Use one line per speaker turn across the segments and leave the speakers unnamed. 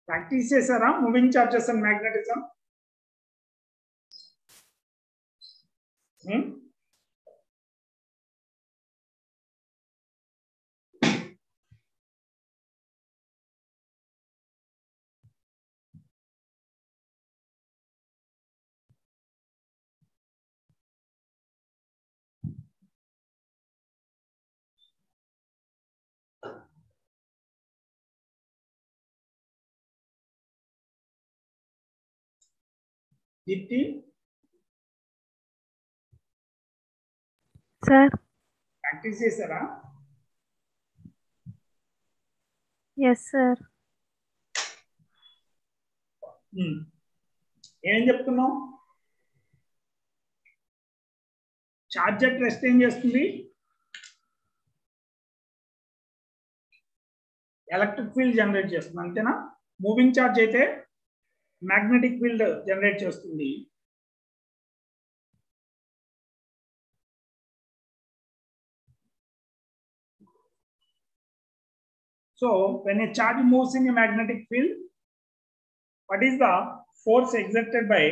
Practice చేశారా moving charges and magnetism? Deepthi
sir
practice చేశారా?
Yes sir.
ఏం చెప్తున్నావు? చార్జ్ అట్ రెస్ట్ ఏం చేస్తుంది? ఎలక్ట్రిక్ ఫీల్డ్ జనరేట్ చేస్తుంది, అంతేనా? మూవింగ్ చార్జ్ అయితే మ్యాగ్నెటిక్ ఫీల్డ్ జనరేట్ చేస్తుంది. So when a charge moves in a magnetic field, what is the force exerted by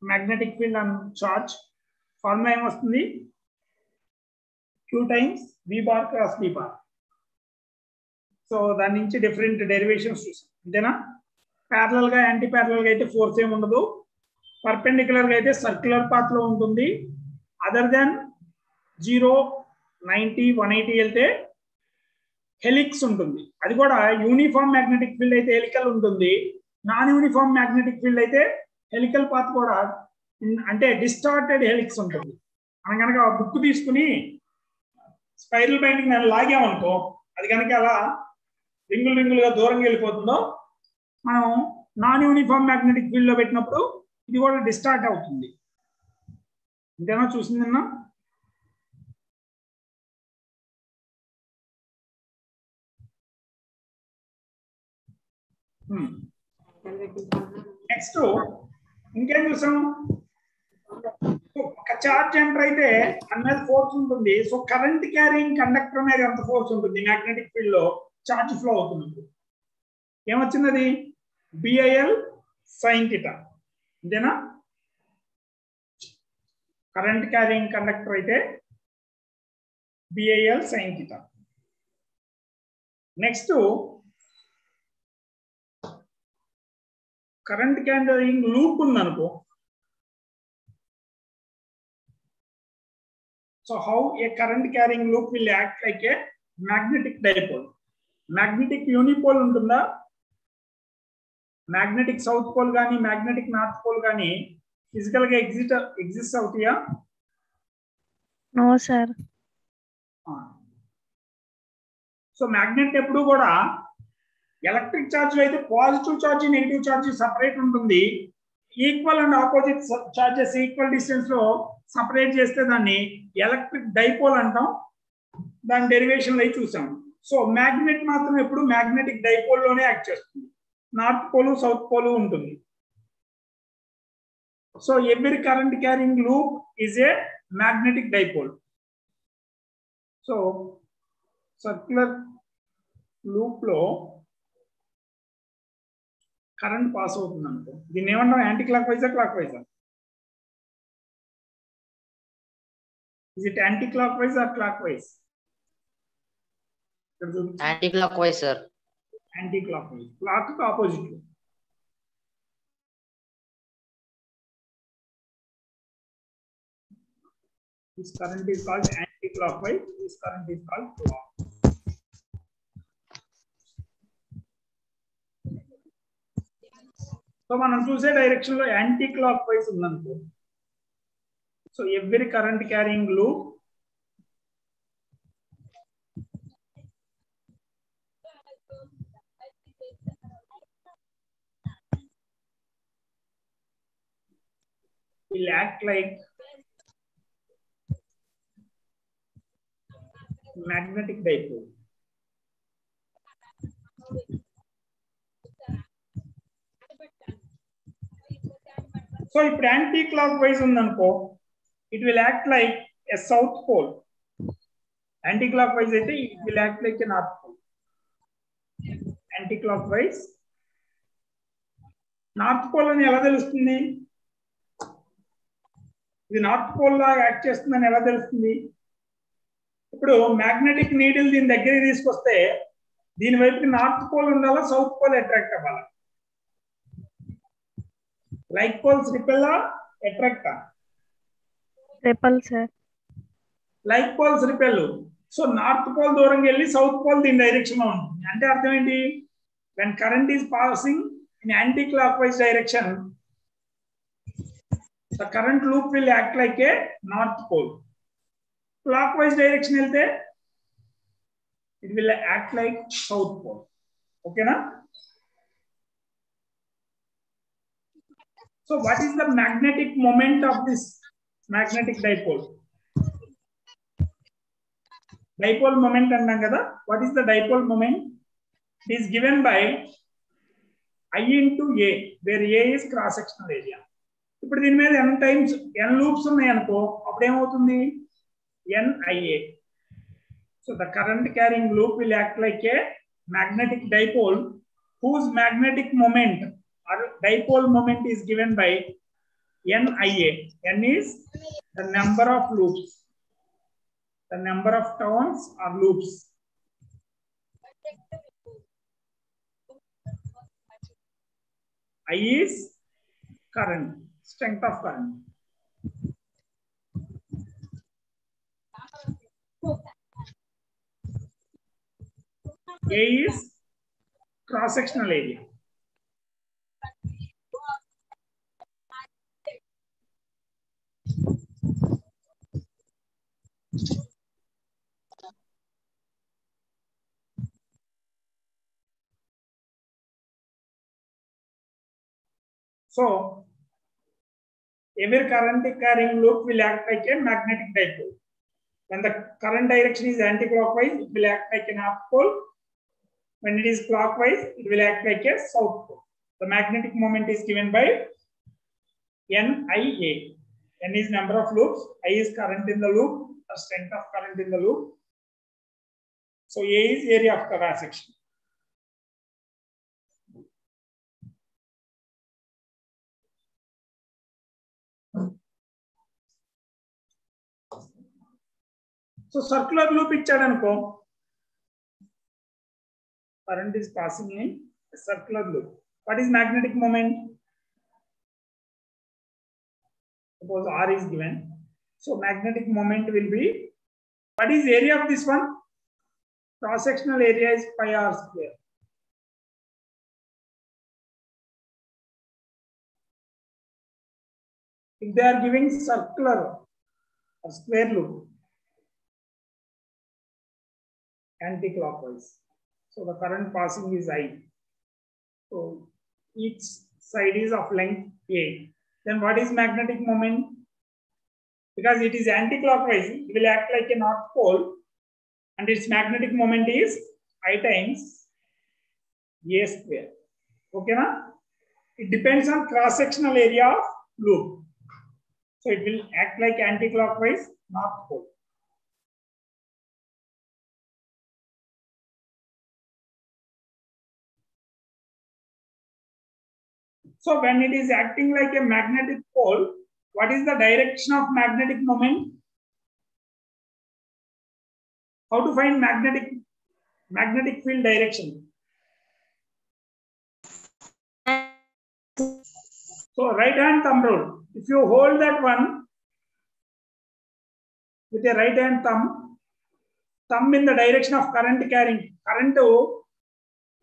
magnetic field on charge? Formula em vastundi? Q times V bar cross V bar. So దాని నుంచి different derivations చూసాం, అంతేనా? Parallel గా anti parallel గా అయితే force ఏమి ఉండదు, perpendicular గా అయితే సర్క్యులర్ పాత్ లో ఉంటుంది. అదర్ దెన్ 0, 90, 180 వెళ్తే హెలిక్స్ ఉంటుంది. అది కూడా యూనిఫామ్ మ్యాగ్నెటిక్ ఫీల్డ్ అయితే హెలికల్ ఉంటుంది. నాన్ యూనిఫామ్ మ్యాగ్నెటిక్ ఫీల్డ్ అయితే హెలికల్ పాత్ కూడా అంటే డిస్టార్టెడ్ హెలిక్స్ ఉంటుంది. మనం కనుక బుక్ తీసుకుని స్పైరల్ బైండింగ్ నేను లాగామనుకో, అది కనుక అలా రింగులు రింగులుగా దూరంగా వెళ్ళిపోతుందో, మనం నాన్ యూనిఫామ్ మ్యాగ్నెటిక్ ఫీల్డ్ లో పెట్టినప్పుడు ఇది కూడా డిస్టార్ట్ అవుతుంది. ఇంకేనా చూసిందన్నా? నెక్స్ట్ ఇంకేం చూసాం? ఒక చార్జ్ ఎంటర్ అయితే అన్నది ఫోర్స్ ఉంటుంది. సో కరెంట్ క్యారింగ్ కండక్టర్ మీద ఎంత ఫోర్స్ ఉంటుంది మ్యాగ్నెటిక్ ఫీల్డ్ లో చార్జ్ ఫ్లో అవుతున్నప్పుడు? ఏమొచ్చింది అది? బిఐఎల్ సైన్ థీటా, అంతేనా? కరెంట్ క్యారింగ్ కండక్టర్ అయితే BIL sine theta. Next current carrying loop ఉందనుకో. So how a current carrying loop will act like a magnetic dipole? Magnetic unipole ఉంటుందా? magnetic south pole గానీ magnetic north pole గానీ physical గా exist అవుతాయా?
No sir.
So magnet ఎప్పుడు కూడా electric charge లో అయితే positive charge negative charge separate ఉంటుంది. Equal and opposite charges equal distance లో సపరేట్ చేస్తే దాన్ని ఎలక్ట్రిక్ డైపోల్ అంటాం. దాని డెరివేషన్ లో చూసాం. సో మ్యాగ్నెట్ మాత్రం ఎప్పుడు మ్యాగ్నెటిక్ డైపోల్ లోనే యాక్ట్ చేస్తుంది. నార్త్ పోల్ సౌత్ పోల్ ఉంటుంది. So every current carrying loop is a magnetic dipole. So circular loop లో కరెంట్ పాస్ అవుతుంది అనుకో, దీన్ని ఏమన్నా యాంటీ క్లాక్ వైజా క్లాక్ వైజా? Is it anti-clockwise or clockwise?
Anti-clockwise, sir.
Anti-clockwise. Clock to opposite. This current is called anti-clockwise. This current is called clockwise. So మనం చూసే direction లో యాంటీ క్లాక్ వైజ్ ఉందనుకో. So every current carrying loop will act like magnetic dipole. So ఇప్పుడు anti clock wise ఉందనుకో, it will act like a south pole. Anti-clockwise అయితే it will act like a north pole. Anti-clockwise north pole అని ఎలా తెలుస్తుంది? ఇది north pole లా act చేస్తుందని ఎలా తెలుస్తుంది? ఇప్పుడు మ్యాగ్నెటిక్ నీడిల్ దీని దగ్గరికి తీసుకొస్తే దీని వైపుకి నార్త్ పోల్ ఉండాలా, సౌత్ పోల్ అట్రాక్ట్ అవ్వాలా? లైక్ పోల్స్ రిపెల్లా, అట్రాక్టా?
Repel sir.
Like poles repel. So north pole దూరంగా వెళ్ళి సౌత్ పోల్ దీని డైరెక్షన్ లో ఉంటుంది. అంటే అర్థం ఏంటి? When current is passing in anti clock wise direction, the current loop will act like a north pole. Clock wise direction వెళ్తే it will act like south pole. ఓకేనా? So what is the magnetic moment of this magnetic dipole? Dipole moment అన్నాం కదా. What is the dipole moment? It is given by I into A, where A is cross sectional area. ఇప్పుడు దీని మీద n times n loops ఉన్నాయి అనుకో, అప్పుడు ఏమవుతుంది? NIA. So the current carrying loop will act like a magnetic dipole whose magnetic moment or dipole moment is given by NIA. N is the number of loops, the number of turns or loops. I is current, strength of current. A is cross-sectional area. So, every current carrying loop will act like a magnetic dipole. When the current direction is anti-clockwise, it will act like a north pole. When it is clockwise, it will act like a south pole. The magnetic moment is given by NIA. N is number of loops, I is current in the loop, the strength of current in the loop. So A is area of cross section. So circular loop ఇచ్చాడు అనుకో, current is passing in a circular loop. What is magnetic moment? Suppose R is given. So magnetic moment will be, what is area of this one? Cross sectional area is pi r square. If they are giving circular or square loop, anti-clockwise, so the current passing is I. So each side is of length A. Then what is magnetic moment? Because it is anti-clockwise, it will act like a north pole, and its magnetic moment is I times A square. Okay, na? It depends on cross-sectional area of loop. So it will act like anti-clockwise north pole. So when it is acting like a magnetic pole, what is the direction of magnetic moment? How to find magnetic field direction? So right hand thumb rule. If you hold that one with a right hand thumb in the direction of current carrying, current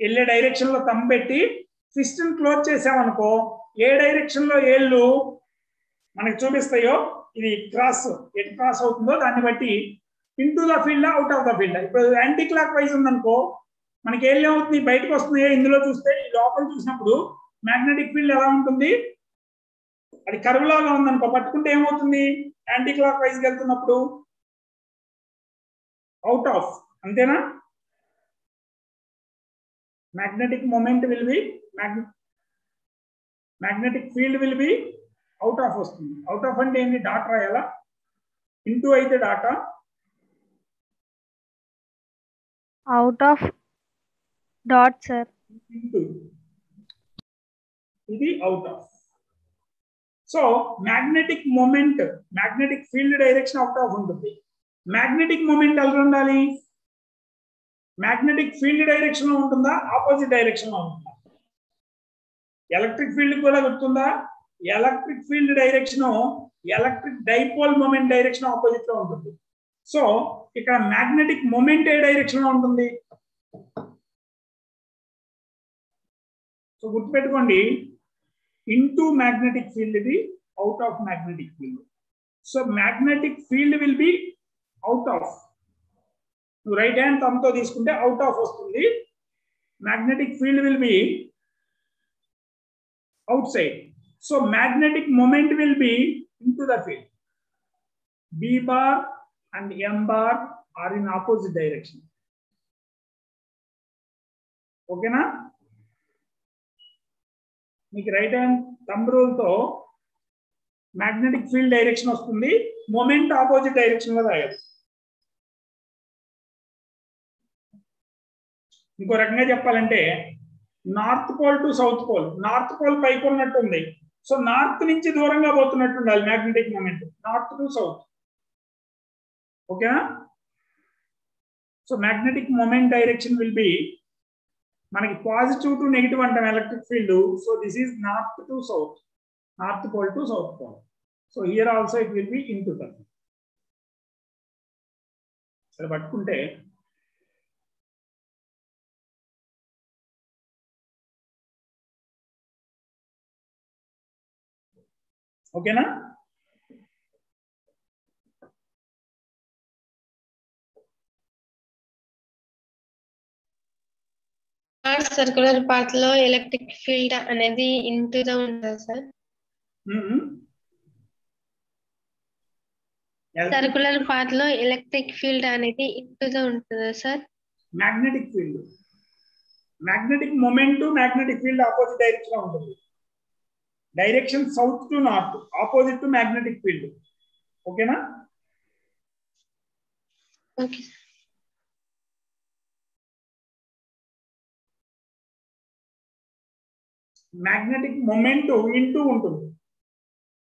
వెళ్ళే direction లో thumb పెట్టి fist close చేసామనుకో, ఏ direction లో ఏళ్ళు మనకి చూపిస్తాయో ఇది cross, ఎటు cross అవుతుందో దాన్ని బట్టి into the field, out of the field. ఇప్పుడు యాంటీ క్లాక్ వైజ్ ఉందనుకో, మనకి ఏళ్ళు ఏమవుతుంది, బయటకు వస్తుంది. ఇందులో చూస్తే లోపల చూసినప్పుడు మ్యాగ్నెటిక్ ఫీల్డ్ ఎలా ఉంటుంది, అది కర్వ్ లాగా ఉందనుకో, పట్టుకుంటే ఏమవుతుంది, యాంటీ క్లాక్ వైజ్ వెళ్తున్నప్పుడు అవుట్ ఆఫ్. అంతేనా? magnetic moment will be magnetic field will be out of వస్తుంది. అవుట్ ఆఫ్ అంటే ఏంటి, డాట్ రాయాలా, ఇంటూ అయితే డాటా,
out of dot sir.
Into ఇది out of. So magnetic moment, magnetic field direction out of ఉంటుంది. Magnetic moment ఎలా ఉండాలి? మ్యాగ్నెటిక్ ఫీల్డ్ డైరెక్షన్ లో ఉంటుందా, ఆపోజిట్ డైరెక్షన్ లో ఉంటుందా? ఎలక్ట్రిక్ ఫీల్డ్ కూడా గుర్తుందా? Electric field direction electric dipole moment direction opposite లో ఉంటుంది. సో ఇక్కడ మ్యాగ్నెటిక్ మూమెంట్ ఏ డైరెక్షన్ లో ఉంటుంది? సో గుర్తుపెట్టుకోండి, ఇంటూ మ్యాగ్నెటిక్ ఫీల్డ్, ఇది out of magnetic field. So magnetic field will be out of. నువ్వు రైట్ హ్యాండ్ థంబ్ తో తీసుకుంటే అవుట్ ఆఫ్ వస్తుంది. Magnetic field will be outside. So magnetic moment will be into the field. B bar and M bar are in opposite direction. Okay na? మీకు right hand thumb rule తో magnetic field direction వస్తుంది, moment opposite direction లో రాయాలి. ఇంకో రకంగా చెప్పాలంటే north pole to south pole, north pole పైకి ఉన్నట్టుంది, సో నార్త్ నుంచి దూరంగా పోతున్నట్టు ఉండాలి magnetic moment, north to south. ఓకేనా? So magnetic moment direction will be, మనకి పాజిటివ్ టు నెగిటివ్ అంటాం electric field. So this is north to south, north pole to south pole. So here also it will be into the. సరే పట్టుకుంటే ఓకేనా?
Circular path లో electric field అనేది ఇంటూగా ఉంటుందా sir? Circular path లో electric field అనేది ఇంటూగా ఉంటుందా sir?
Magnetic field, magnetic moment magnetic field opposite direction లో ఉంటుంది. Direction south to north, opposite to magnetic field. ఓకేనా?
ఓకే.
మ్యాగ్నెటిక్ మూమెంట్ ఇంటూ ఉంటుంది,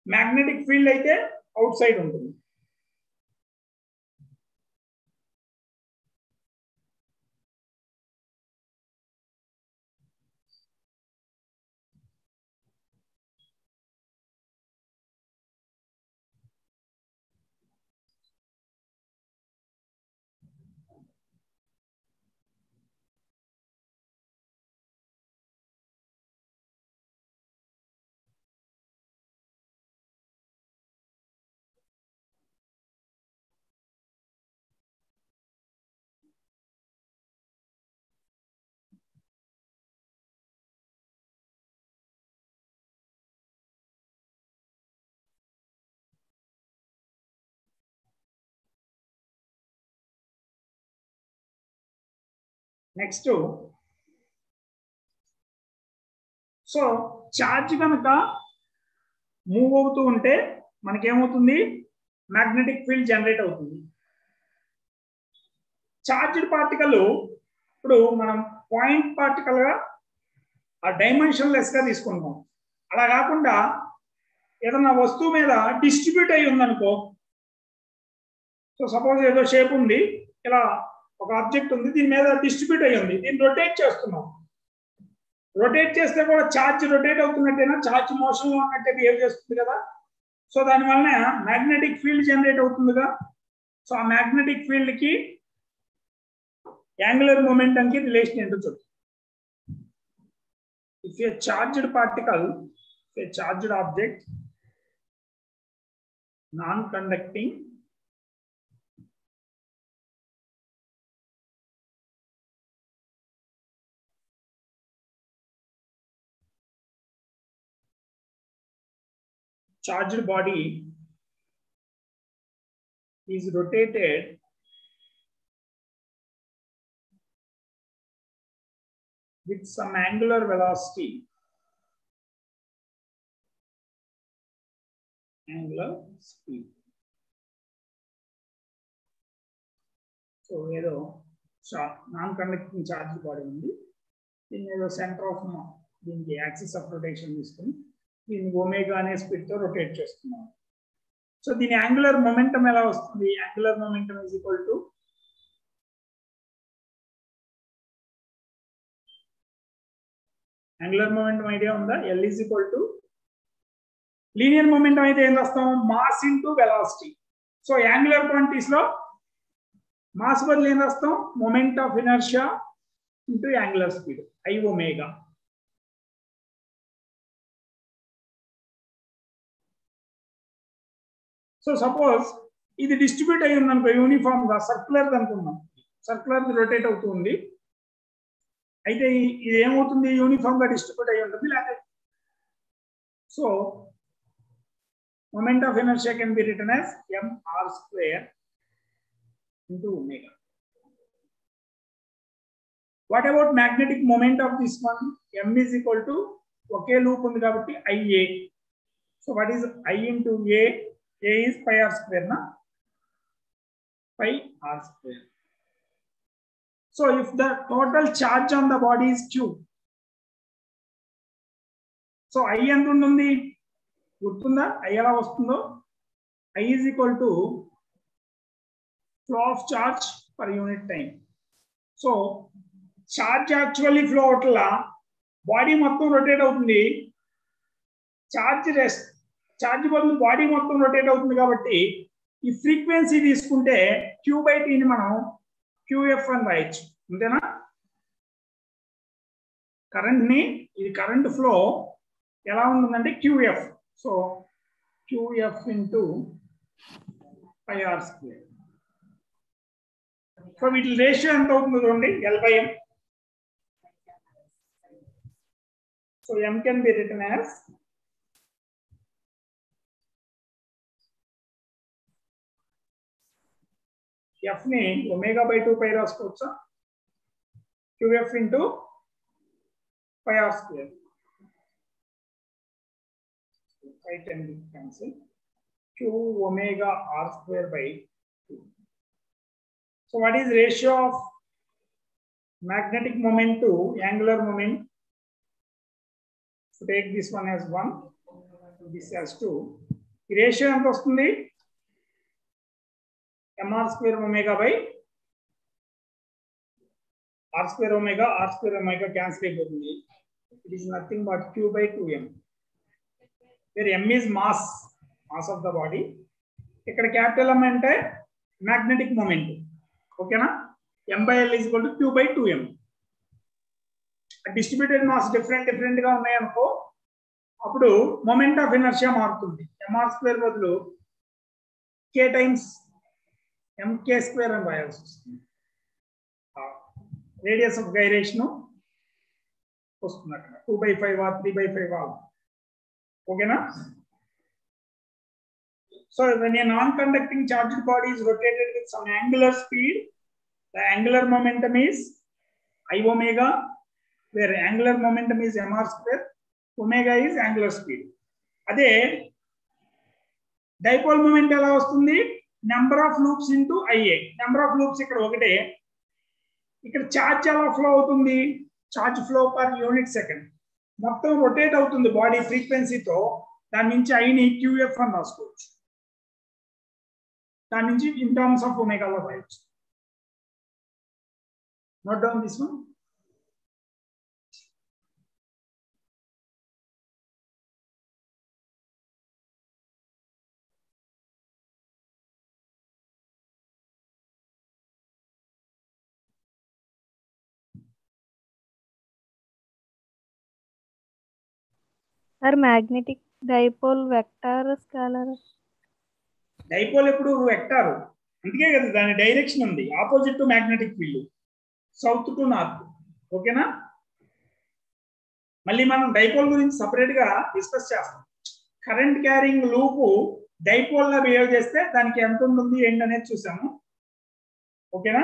మ్యాగ్నెటిక్ ఫీల్డ్ అయితే అవుట్ సైడ్ ఉంటుంది. నెక్స్ట్, సో ఛార్జ్ కనుక మూవ్ అవుతూ ఉంటే మనకేమవుతుంది? మ్యాగ్నెటిక్ ఫీల్డ్ జనరేట్ అవుతుంది. ఛార్జ్డ్ పార్టికల్ ఇప్పుడు మనం పాయింట్ పార్టికల్ గా ఆ డైమెన్షన్ లెస్ గా తీసుకుంటాం. అలా కాకుండా ఏదన్నా వస్తువు మీద డిస్ట్రిబ్యూట్ అయి ఉందనుకో, సో సపోజ్ ఏదో షేప్ ఉంది, ఇలా ఒక ఆబ్జెక్ట్ ఉంది, దీని మీద డిస్ట్రిబ్యూట్ అయ్యి ఉంది, దీన్ని రొటేట్ చేస్తున్నాం. రొటేట్ చేస్తే కూడా ఛార్జ్ రొటేట్ అవుతున్నట్టేనా, ఛార్జ్ మోషన్ లో ఉన్నట్టే బిహేవ్ చేస్తుంది కదా. సో దానివల్ల మ్యాగ్నెటిక్ ఫీల్డ్ జనరేట్ అవుతుందిగా. సో ఆ మ్యాగ్నెటిక్ ఫీల్డ్ కి యాంగులర్ మొమెంటం కి రిలేషన్ ఏంటో చూద్దాం. If A charged particle, A charged object, non conducting, charged body is rotated with some angular velocity, angular speed. So ఏదో non conducting charge body ఉంది, దీని ఏదో centre of దీనికి axis of rotation తీసుకుని దీన్ని ఒమేగా అనే స్పీడ్ తో rotate చేస్తున్నాం. సో దీని యాంగులర్ మొమెంటం ఎలా వస్తుంది? Angular momentum is equal to angular momentum idea ఉందా? L is equal to linear momentum అయితే ఏం రాస్తాం? Mass into velocity. So angular quantities లో మాస్ బదులు ఏం రాస్తాం? Moment of inertia into angular speed I omega. So suppose ఇది distribute అయ్యి ఉంది అనుకో, యూనిఫామ్ గా సర్క్యులర్ అనుకుందాం, సర్క్యులర్ రొటేట్ అవుతుంది. అయితే ఇది ఏమవుతుంది? యూనిఫామ్ గా డిస్ట్రిబ్యూట్ అయ్యి ఉంటుంది. లేకపోతే so moment of inertia can be written as mr square into omega. What about magnetic moment of this one? M is equal to okay loop undi kabatti IA. So what is I into A? A is pi r square na, pi r square. So if the total charge on the body is Q, so I ఎంత ఉంటుంది? గుర్తుందా I ఎలా వస్తుందో? I is equal to flow of charge per unit time. So charge actually flow అవట్లా, body మొత్తం rotate అవుతుంది. Charge బదులు body మొత్తం రొటేట్ అవుతుంది కాబట్టి ఈ ఫ్రీక్వెన్సీ తీసుకుంటే Q/T ని మనం QF అని రాయొచ్చు, అంతేనా? కరెంట్ ని, ఇది కరెంట్ ఫ్లో ఎలా ఉంటుందంటే QF. So QF into pi r square. So వీటి రేషియో ఎంత అవుతుంది చూడండి, L/M. So M can be written as F ని ω/2 పై రాసుకోవచ్చా? QF into pi r square. I can be cancelled. Q omega r square by 2. So what is ratio of magnetic moment to angular moment? So take this one as 1, this as 2. The ratio ఎంత వస్తుంది? mr square omega by r square omega cancel అయిపోతుంది. It is nothing but Q/2m. where m is mass of the body. ఇక్కడ capital M అంటే magnetic moment, ఓకేనా? M/L is equal to Q/2m. Distributed mass different గా ఉన్నాయి అనుకో, అప్పుడు moment of inertia మారుతుంది. mr square బదులు k టైమ్స్ mk స్క్వేర్ అని రాయాల్సి వస్తుంది. రేడియస్ ఆఫ్ గైరేషన్ వస్తుంది అక్కడ 2/5 or 3/5. Okay na? So when a non-conducting charged body is rotated with some angular speed, the angular momentum is I omega, where angular momentum is mr square, omega is angular speed. Ade dipole moment ela vastundi? Number of loops into IA. Number of loops ikkada okate. Ikkada charge ela flow avutundi? Charge flow per unit second. మొత్తం rotate అవుతుంది body ఫ్రీక్వెన్సీతో. దాని నుంచి ఐని QF అని రాసుకోవచ్చు, దాని నుంచి in terms of ఒమేగాలో రాయొచ్చు. Note down this one.
Sir magnetic dipole vector scalar?
Dipole ఎప్పుడు వెక్టార్, అందుకే కదా దాని డైరెక్షన్ ఉంది, opposite to magnetic field, south to north. ఓకేనా? మళ్ళీ మనం డైపోల్ గురించి సపరేట్ గా డిస్కస్ చేస్తాం. కరెంట్ క్యారింగ్ లూప్ డైపోల్ లా బిహేవ్ చేస్తే దానికి ఎంత ఉంటుంది ఏంటి అనేది చూసాము. ఓకేనా?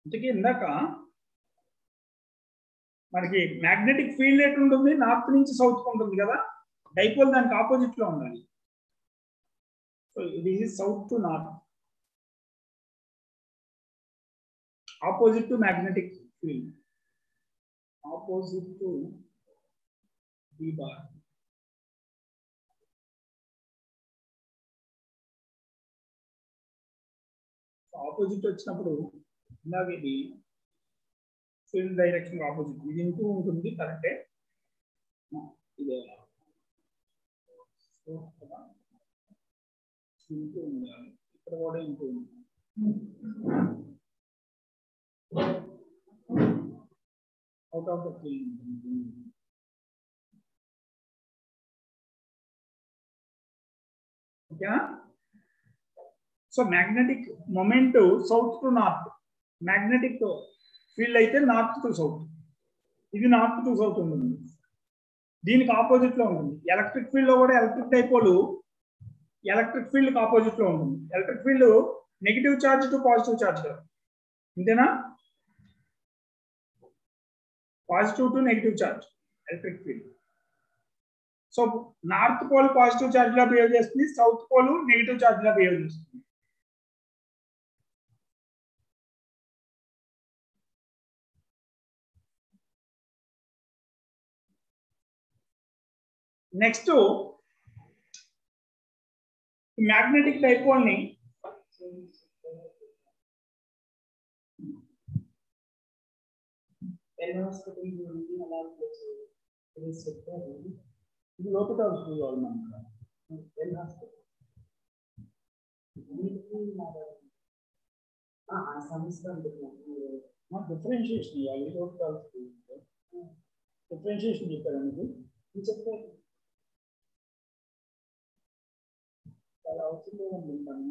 ఇంతకీ ఇందాక మనకి మ్యాగ్నెటిక్ ఫీల్డ్ ఎటు ఉంటుంది, నార్త్ నుంచి సౌత్ ఉంటుంది కదా, డైపోల్ దానికి ఆపోజిట్ లో ఉండాలి. సో ఇది south to north, opposite to magnetic field, opposite to B bar. Opposite వచ్చినప్పుడు ఇలాగే ఇది ఫీల్డ్ డైరెక్షన్ ఆపోజిట్, ఇది ఇంటూ ఉంటుంది కరెక్టే, ఇదే ఇంటూ ఉండాలి, ఇక్కడ కూడా ఇంటూ ఉంది. అవుట్ ఆఫ్ ద ఫీల్డ్ ఉంటుంది. ఓకేనా? So magnetic moment south to north, magnetic field అయితే నార్త్ టు సౌత్, ఇది నార్త్ టు సౌత్ ఉంటుంది, దీనికి ఆపోజిట్ లో ఉంటుంది. ఎలక్ట్రిక్ ఫీల్డ్ లో కూడా electric dipole electric field opposite లో ఉంటుంది. Electric field negative charge to positive charge కదా, అంతేనా? Positive to negative charge electric field. So north pole positive charge లా బిహేవ్ చేస్తుంది, సౌత్ పోల్ నెగిటివ్ చార్జ్ లా బిహేవ్ చేస్తుంది. నెక్స్ట్ మ్యాగ్నెటిక్ డైపోల్ ని ఇది లోపల డిఫరెన్షియేషన్ ఇవ్వాలి, డిఫరెన్షియేషన్ చెప్పారు మీకు చెప్పారు, చాలా అవసరం లేదనుకుంటాను.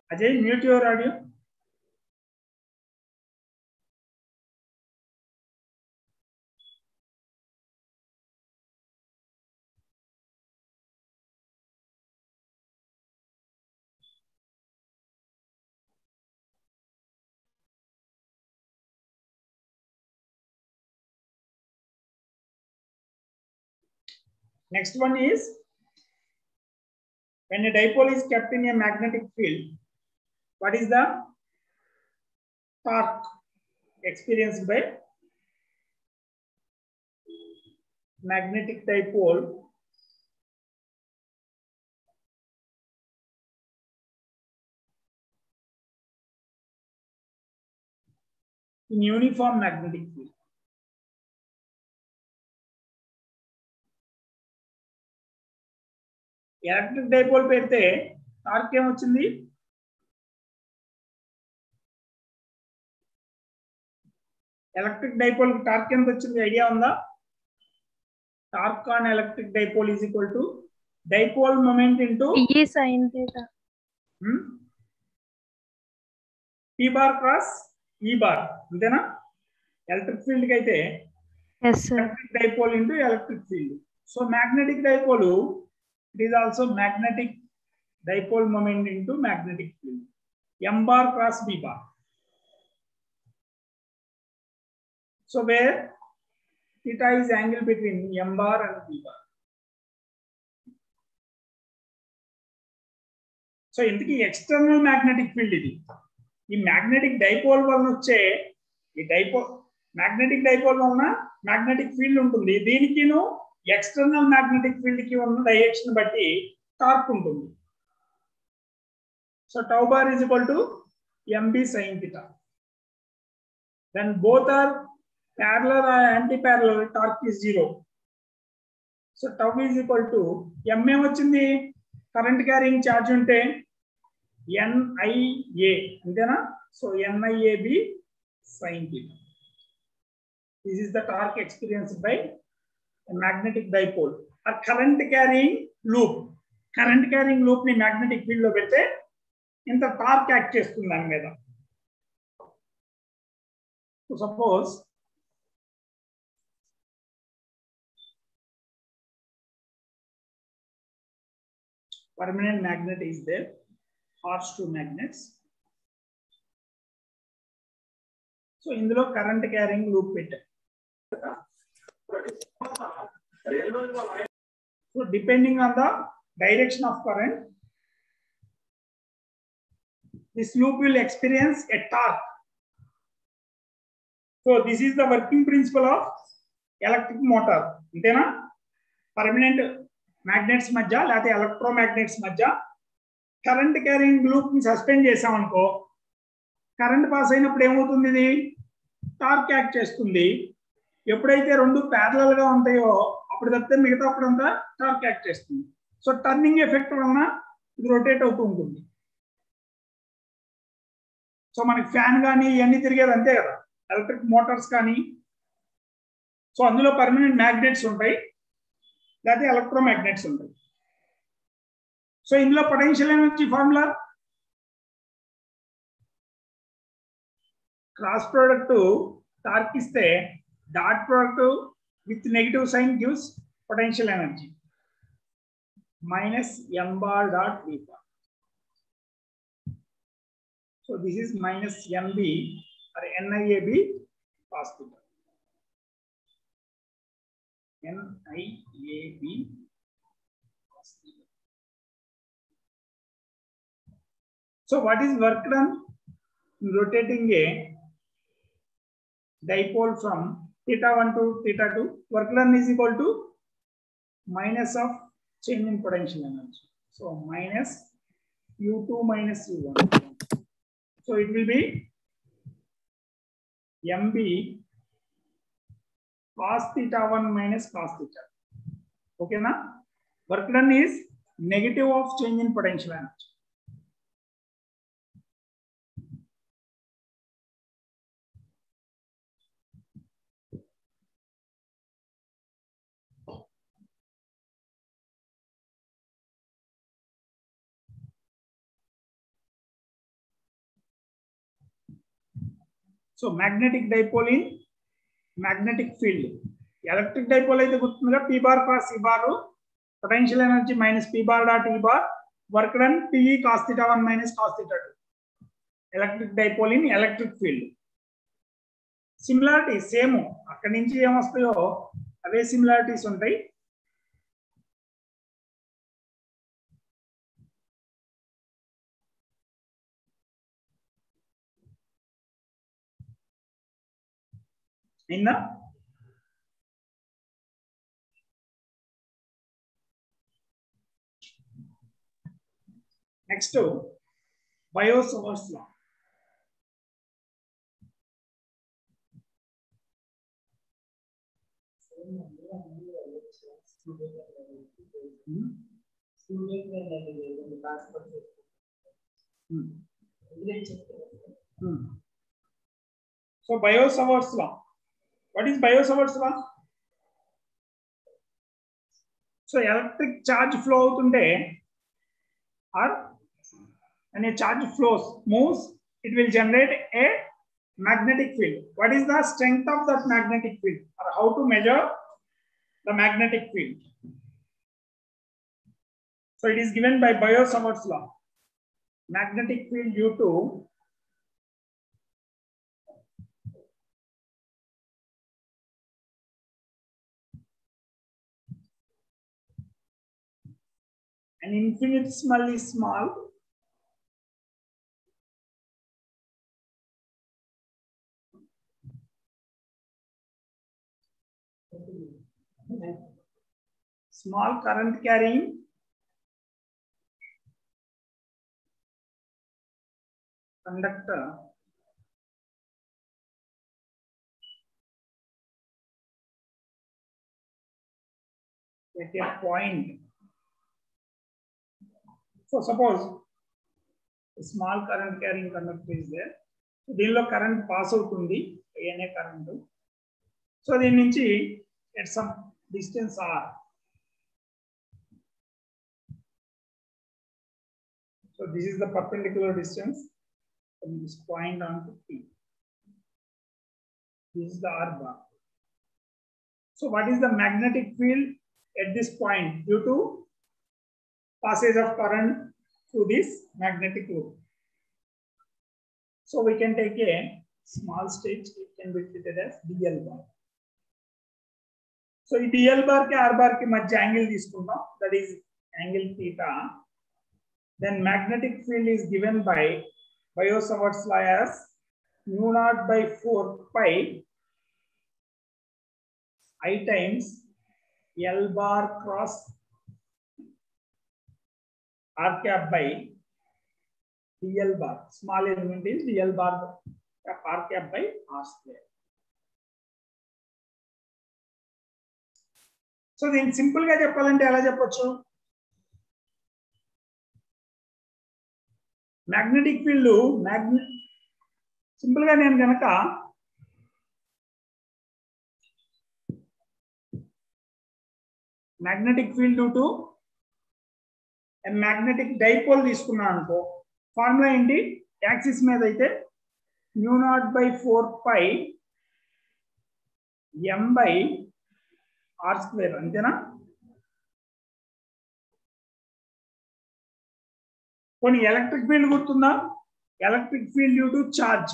Ajay, mute your audio. Next one is when a dipole is kept in a magnetic field, what is the torque experienced by magnetic dipole in uniform magnetic field? Electric dipole పెడితే torque ఏమొచ్చింది? Electric dipole torque ఎంత వచ్చింది, idea ఉందా? Torque on electric dipole is equal to dipole moment into
P sin theta.
P bar cross E bar, అంతేనా? Electric field కి అయితే
Yes sir.
Electric dipole into electric field. So magnetic dipole, it is also magnetic dipole moment into magnetic field, M bar cross B bar. So where theta is angle between M bar and B bar. So ఇందుకి external magnetic field ఇది. ఈ magnetic dipole వలన వచ్చే ఈ magnetic dipole వలన magnetic field ఉంటుంది, దీనికిను external magnetic field కి ఉన్న డైరెక్షన్ బట్టి టార్క్ ఉంటుంది. So tau bar is equal to MB sin theta. When both are parallel or anti-parallel, torque is 0. So tau is equal to M ఏమొచ్చింది, current carrying charge ఉంటే NIA, అంతేనా? So NIAB sin theta. This is the torque experienced by a magnetic dipole or current carrying loop. Current carrying loop ని magnetic field లో పెడితే ఇంత torque act చేస్తుంది దాని మీద. So suppose permanent magnet is there, horse two magnets. So indulo current carrying loop పెట్టారు. So depending on the direction of current, this loop will experience a torque. So this is the working principle of electric motor. అంతేనా? Permanent magnets మధ్య లేకపోతే ఎలక్ట్రోమాగ్నెట్స్ మధ్య current carrying loop ని suspend చేసామనుకో, current pass అయినప్పుడు ఏమవుతుంది? ఇది torque act చేస్తుంది. ఎప్పుడైతే రెండు ప్యారలల్ గా ఉంటాయో అప్పుడు తప్పితే మిగతా అప్పుడంతా టార్క్ యాక్ట్ చేస్తుంది. సో టర్నింగ్ ఎఫెక్ట్ వలన ఇది రొటేట్ అవుతూ ఉంటుంది. సో మనకి ఫ్యాన్ కానీ ఇవన్నీ తిరిగేది అంతే కదా, ఎలక్ట్రిక్ మోటార్స్ కానీ. సో అందులో పర్మనెంట్ మ్యాగ్నెట్స్ ఉంటాయి లేకపోతే ఎలక్ట్రోమాగ్నెట్స్ ఉంటాయి. సో ఇందులో potential energy formula cross product torque ఇస్తే dot product with negative sign gives potential energy minus m bar dot v bar. So this is minus mb or NIAB cos theta. NIAB cos theta. So what is work done in rotating a dipole from theta 1 to theta 2? Work done is equal to minus of change in potential energy. So minus U2 minus U1. So it will be MB cos theta 1 minus cos theta. Okay, na? Work done is negative of change in potential energy. So magnetic dipole in magnetic field. Electric dipole అయితే గుర్తుందిగా p bar cross e bar, potential energy minus p bar dot e bar, work done pe cos theta 1 minus cos theta 2. Electric dipole in electric field. Similarity same, అక్కడి నుంచి ఏమొస్తాయో అవే similarities ఉంటాయి. In the next to Biot-Savart's law. So Biot-Savart's law. What is Biot-Savart's law? So electric charge flow outunte or when a charge flows moves, it will generate a magnetic field. What is the strength of that magnetic field, or how to measure the magnetic field? So it is given by Biot-Savart's law. Magnetic field U2 and infinitesimally small current carrying conductor at a point. So suppose a small current carrying conductor is there. So దీనిలో current pass అవుతుంది, ఏనే current. So దీని నుంచి at some distance r. So this is the perpendicular distance from this point on to P. This is the R bar. So what is the magnetic field at this point due to passage of current through this magnetic loop? So we can take a small stage, it can be treated as DL bar. So ఈ DL bar కి R bar కి మధ్య angle తీసుకుందాం, that is angle theta. Then magnetic field is given by Biot-Savart's law as mu naught by 4 pi I times L bar cross R cap by DL bar. Small element is DL bar R cap by R square. So దీన్ని simple గా చెప్పాలంటే ఎలా చెప్పొచ్చు? Magnetic field simple గా నేను గనక magnetic field to magnetic dipole తీసుకున్నాను అనుకో, ఫార్ములా ఏంటి? యాక్సిస్ మీద అయితే mu naught by 4 pi m by r square, అంతేనా? కొన్ని ఎలక్ట్రిక్ ఫీల్డ్ గుర్తుందా? Electric field due to charge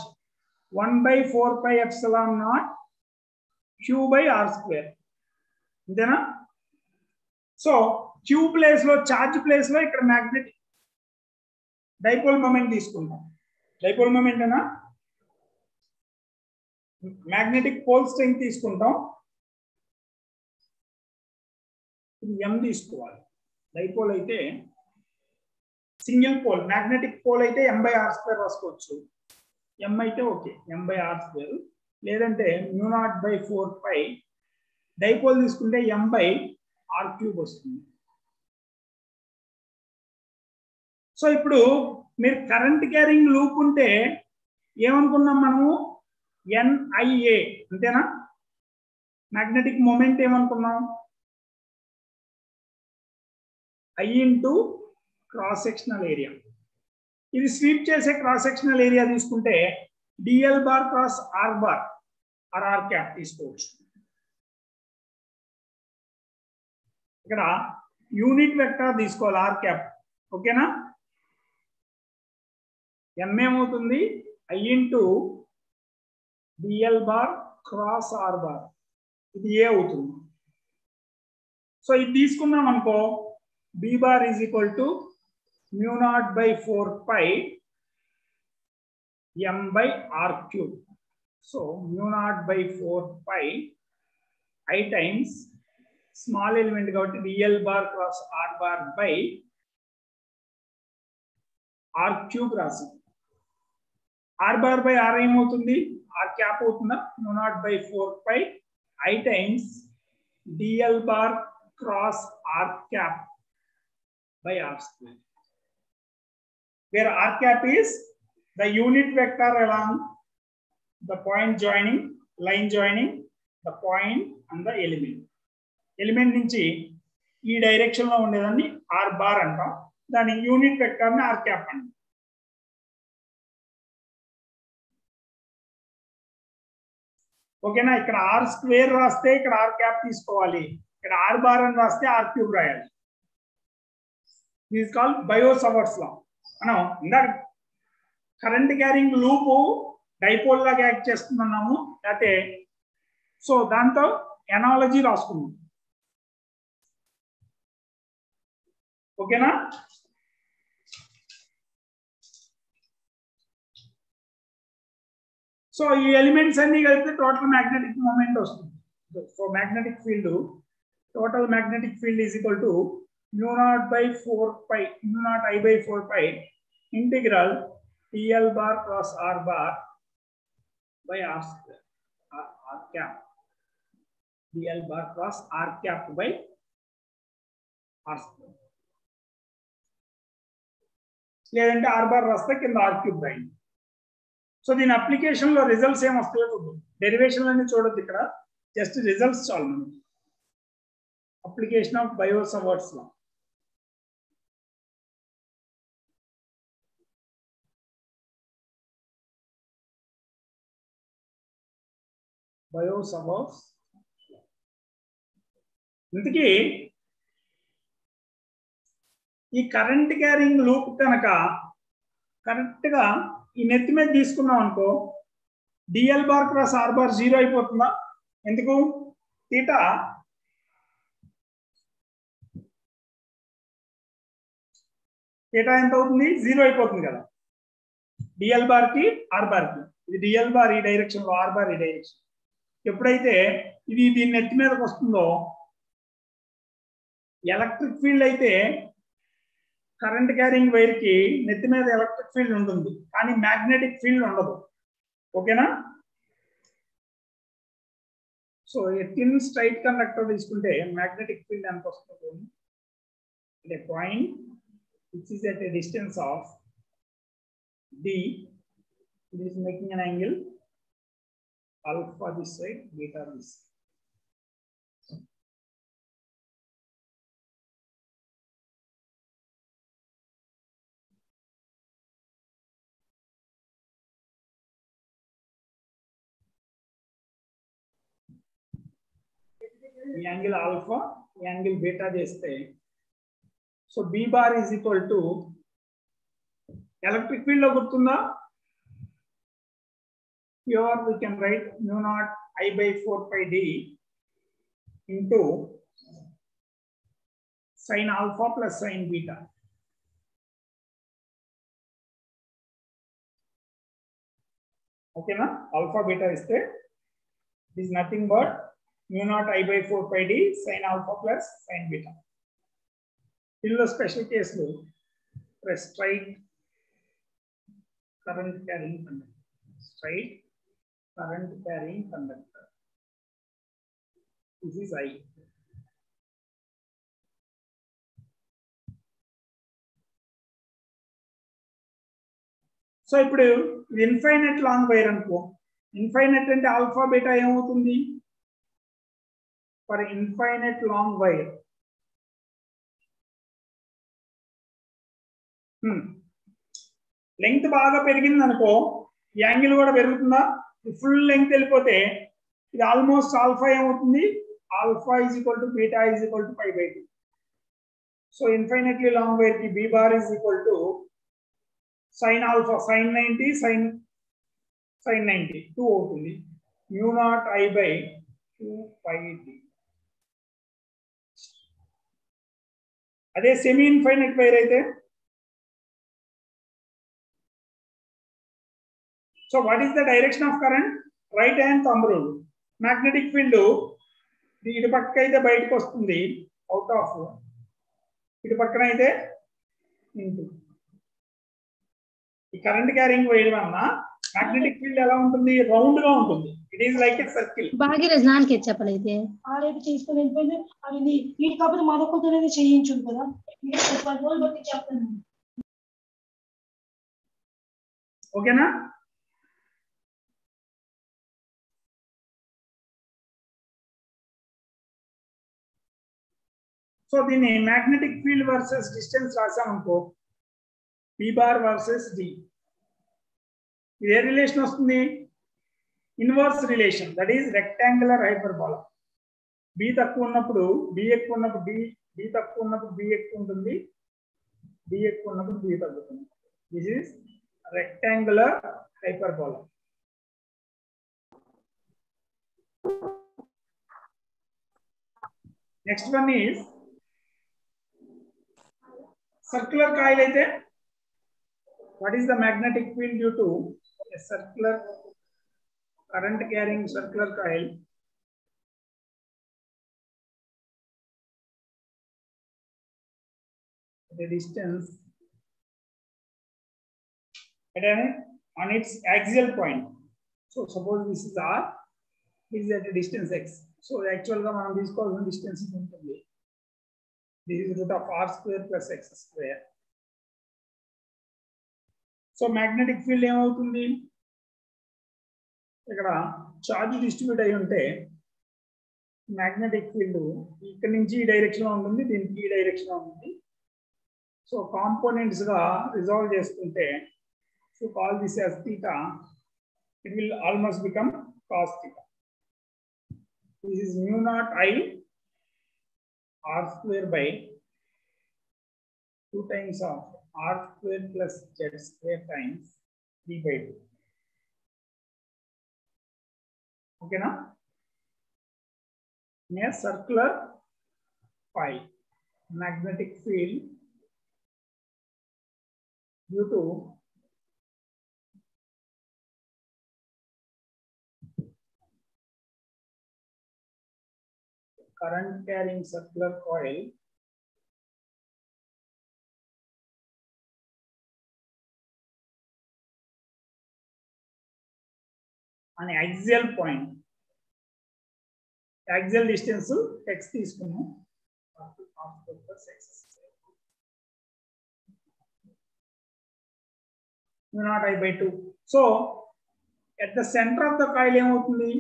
1 by 4 pi epsilon naught q by r square, అంతేనా? సో q ప్లేస్ లో, చార్జ్ ప్లేస్ లో ఇక్కడ మ్యాగ్నెటిక్ డైపోల్ మొమెంట్ తీసుకుంటాం. Dipole moment అనా magnetic pole strength తీసుకుంటాం. ఇది m తీసుకోవాలి. డైపోల్ అయితే సింగిల్ పోల్, మ్యాగ్నెటిక్ పోల్ అయితే m by r square రాసుకోవచ్చు. m అయితే okay, m by r square. లేదంటే mu naught by 4 pi, dipole తీసుకుంటే m by r cube వస్తుంది. సో ఇప్పుడు మీరు కరెంట్ క్యారింగ్ లూప్ ఉంటే ఏమనుకున్నాం మనము? NIA, అంతేనా? మ్యాగ్నెటిక్ మూమెంట్ ఏమనుకున్నాం? I into cross sectional area. ఇది స్వీప్ చేసే క్రాస్ సెక్షనల్ ఏరియా తీసుకుంటే dl bar cross r bar r cap తీసుకోవచ్చు. ఇక్కడ యూనిట్ వెక్టర్ తీసుకోవాలి ఆర్ క్యాప్, ఓకేనా? ఎం ఏమవుతుంది? I into dl bar cross r bar, ఇది ఏ అవుతుంది. సో ఇది తీసుకున్నాం అనుకో, B bar is equal to mu naught by 4 pi m by r cube. So mu naught by 4 pi I times small element కాబట్టి dl bar cross r bar by r cube రాసి, r bar by r ఏమవుతుంది? r cap అవుతుందా? mu naught by 4 pi I times dl bar cross r cap by r square, where r cap is the unit vector along the point joining, line joining the point and the element. Element నుంచి ఈ direction లో ఉండేదాన్ని r bar అంటాం, దాని unit vector ని r cap అంటాం. ఓకేనా? ఇక్కడ r స్క్వేర్ రాస్తే ఇక్కడ r cap తీసుకోవాలి, ఇక్కడ r bar అని రాస్తే r cube రాయాలి. This is called Biot-Savart's law. మనం ఇందాక కరెంట్ క్యారింగ్ లూప్ డైపోల్ లాగా యాక్ట్ చేస్తున్నాము, అయితే సో దాంతో ఎనాలజీ రాసుకున్నాం. ఓకేనా? సో ఈ ఎలిమెంట్స్ అన్ని కలిపితే టోటల్ మ్యాగ్నెటిక్ మూమెంట్ వస్తుంది. So magnetic field, total magnetic field is equal to mu naught by 4 pi, mu naught I by 4 pi integral dl bar cross r bar by r square, r cap, dl bar cross r cap by r square. లేదంటే r bar రాస్తే కింద r cube రాయండి. So దీని application లో results ఏం వస్తాయో చూద్దాం. Derivation అన్ని చూడొద్దు, ఇక్కడ జస్ట్ రిజల్ట్స్ చాలు మనకి. Application of Biot-Savart's law. బయోసబోస్. ఇంతకీ ఈ కరెంట్ క్యారింగ్ లూప్ కనుక కరెక్ట్ గా ఈ నెత్తి మీద తీసుకున్నాం అనుకో, dl bar cross r bar 0 అయిపోతుందా? ఎందుకు? తీటా ఎంత అవుతుంది? 0 అయిపోతుంది కదా, డిఎల్ బార్ కి ఆర్ బార్ కి. ఇది డిఎల్ బార్ ఈ డైరెక్షన్ లో, ఆర్ బార్ ఈ డైరెక్షన్. ఎప్పుడైతే ఇది దీని నెత్తి మీదకి వస్తుందో, ఎలక్ట్రిక్ ఫీల్డ్ అయితే కరెంట్ క్యారింగ్ వైర్ కి నెత్తి మీద ఎలక్ట్రిక్ ఫీల్డ్ ఉంటుంది, కానీ మ్యాగ్నెటిక్ ఫీల్డ్ ఉండదు. ఓకేనా? సో థిన్ స్ట్రైట్ కండక్టర్ తీసుకుంటే మ్యాగ్నెటిక్ ఫీల్డ్ ఎంత వస్తుంది? అంటే point which is at a distance of d, it is making an angle alpha this side, beta this side. ఈ యాంగిల్ ఆల్ఫా, ఈ యాంగిల్ బీటా చేస్తే, so B bar is equal to electric field లో గుర్తుందా? Here we can write mu naught I by 4 pi d into sin alpha plus sin beta. Okay na? Alpha beta is there. This is nothing but mu naught I by 4 pi d sin alpha plus sin beta. In the special case, press straight current carrying conductor. Straight current carrying conductor. This is I. So ఇప్పుడు ఇది infinite long wire అనుకో. Infinite అంటే alpha beta ఏమవుతుంది? For infinite long wire length బాగా పెరిగింది అనుకో, angle కూడా పెరుగుతుందా? ఫుల్ లెంగ్త్ వెళ్ళిపోతే ఇది ఆల్మోస్ట్ ఆల్ఫా ఏమవుతుంది? Alpha is equal to beta is equal to pi by 2. So infinitely long wire కి B bar is equal to sine alpha, sine 90 sine 90 2 అవుతుంది. Mu naught I by 2 pi d. అదే semi infinite wire అయితే, so what is the direction of current? Right hand thumb rule. Magnetic field ఇటు పక్క అయితే బయటకు వస్తుంది, out of. ఇటు పక్కన అయితే ఇంటూ. ఈ కరెంట్ క్యారింగ్ వేయడం వలన మ్యాగ్నెటిక్ ఫీల్డ్ ఎలా ఉంటుంది? రౌండ్ గా ఉంటుంది. It is like a circle.
Bhagiratha నాన్నకి చెప్పలేదు
ఆడైతే తీసుకొని వెళ్ళిపోయింది. అది వీటి కాకపోతే మరొకరితోనే చేయించుంది కదా, 10 రోజులు బట్టి చెప్తాను.
ఓకేనా? సో దీన్ని మ్యాగ్నెటిక్ ఫీల్డ్ వర్సెస్ డిస్టెన్స్ రాసామనుకో, పి బార్ వర్సెస్ డి. ఇది ఏ రిలేషన్ వస్తుంది? Inverse relation, that is rectangular hyperbola. B తక్కువ ఉన్నప్పుడు బి ఎక్కువ ఉన్నప్పుడు బి తక్కువ ఉన్నప్పుడు బి ఎక్కువ ఉంటుంది, బి ఎక్కువ ఉన్నప్పుడు బి తగ్గుతుంది. This is rectangular hyperbola. Next one is circular coil అయితే, what is the magnetic field due to a circular current carrying circular coil? The distance at on its axial point. So suppose this is r, this is at a distance x. So actual ga manam teesukovalసిన distance is ఉంటుంది. This is root of r square plus x square. So magnetic field ఏమవుతుంది? ఇక్కడ charge distribute అయి ఉంటే magnetic field ఇక్కడ నుంచి ఈ direction లో ఉంటుంది, దీనికి ఈ డైరెక్షన్ లో ఉంటుంది. సో కాంపోనెంట్స్ గా రిజాల్వ్ చేసుకుంటే, so call this as theta, it will almost become cos theta. This is mu naught I r square by 2 times of r square plus z square times 3 by 2. Okay, now in a circular coil, magnetic field due to current carrying circular coil on axial point. Axial distance x తీసుకున్నాం mu naught I by 2. So at the center of the coil ఏమవుతుంది?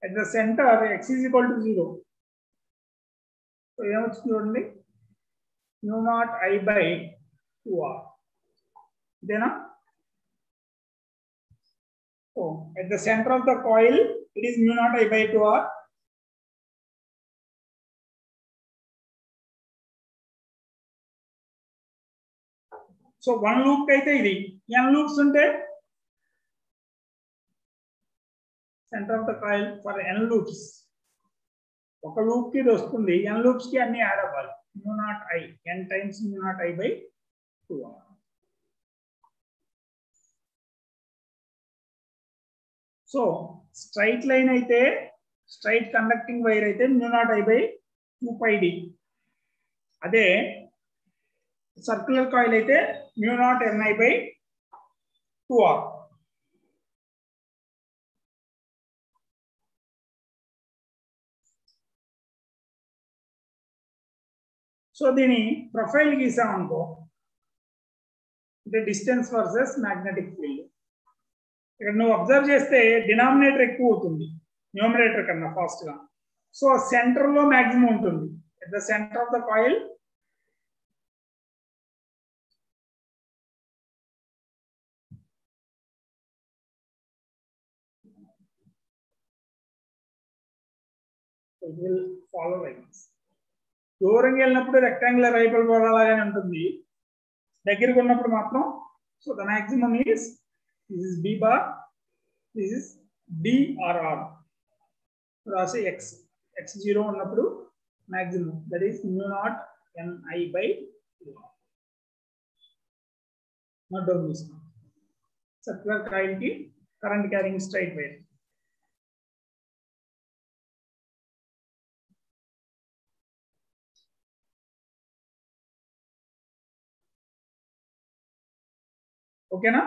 At the center x is equal to 0. So ఏమవుతుంది చూడండి, mu naught I by 2r. ఇదేనా? So at the center of the coil it is mu naught I by 2r. So one loop అయితే ఇది n loops ఉంటే center of the coil for n loops ఒక loop కి ఇది వస్తుంది, n loops కి అన్ని యాడ్ అవ్వాలి. mu naught I n times mu naught I by 2r. So straight line అయితే, స్ట్రైట్ కండక్టింగ్ వైర్ అయితే mu naught I by 2 pi d. అదే సర్క్యులర్ కాయిల్ అయితే mu naught n I by 2r. So దీని profile గీసామనుకో, అంటే distance versus magnetic field. ఇక్కడ నువ్వు observe చేస్తే denominator ఎక్కువ అవుతుంది న్యూమరేటర్ కన్నా ఫాస్ట్ గా. సో సెంటర్ లో మాక్సిమం ఉంటుంది. At the centre of the coil it will follow like this. దూరంగా వెళ్ళినప్పుడు రెక్టాంగులర్ హైపర్బోలా లాగానే ఉంటుంది, దగ్గరికి ఉన్నప్పుడు మాత్రం so the maximum is this is b bar, this is drr. రాసే x0 ఉన్నప్పుడు maximum, that is mu naught n I by 2r. Note down చేసుకోండి. సర్క్యులర్ కాయిల్ కి కరెంట్ క్యారింగ్ స్ట్రైట్ వైర్. ఓకేనా?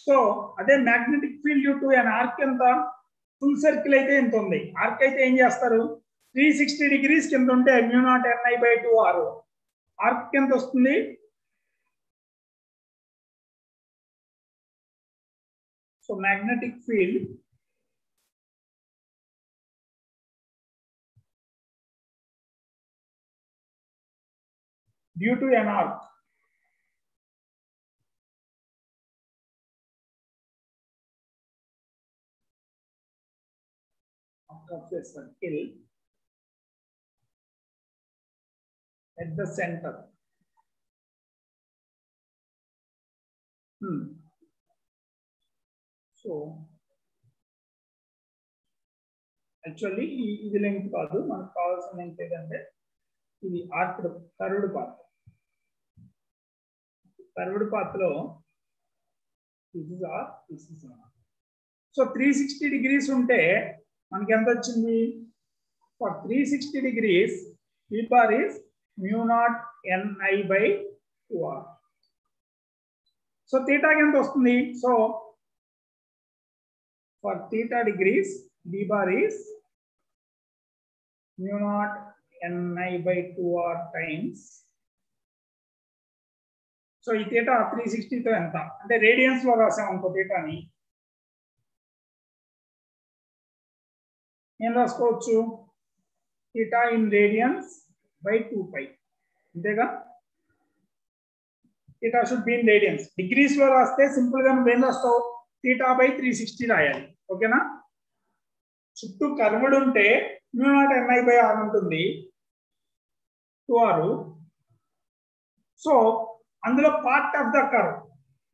సో అదే magnetic field due to an arc ఎంత, full circle అయితే ఎంత ఉంది, ఆర్క్ అయితే ఏం చేస్తారు 360 degrees కింద ఉంటే mu naught n I by 2r. Arc ఎంత వస్తుంది? So magnetic field due to an arc of a circle at the center. So actually ఇది లెంగ్త్ కాదు, మనకు కావాల్సిన లెంగ్త్ ఏంటంటే ఇది arced curved path. Curved path లో this is r, this is r. So 360 degrees ఉంటే మనకి ఎంత వచ్చింది? For 360 degrees V bar is mu naught Ni by 2R. So థీటాకి ఎంత వస్తుంది? So for theta degrees V bar is mu naught Ni by 2R times. So ఈ theta 360 తో ఎంత అంటే రేడియన్స్ లో రాసాం అనుకో థీటాని, ఏం రాసుకోవచ్చు? థీటా ఇన్ రేడియన్స్ బై 2π, అంతేగా? Theta should be in radians. Degrees లో రాస్తే సింపుల్ గా నువ్వేం రాస్తావు? థీటా బై 360 రాయాలి. ఓకేనా? చుట్టూ కర్వ్డ్ ఉంటే mu naught Ni by R ఉంటుంది, 2R. సో అందులో పార్ట్ ఆఫ్ ద కర్వ్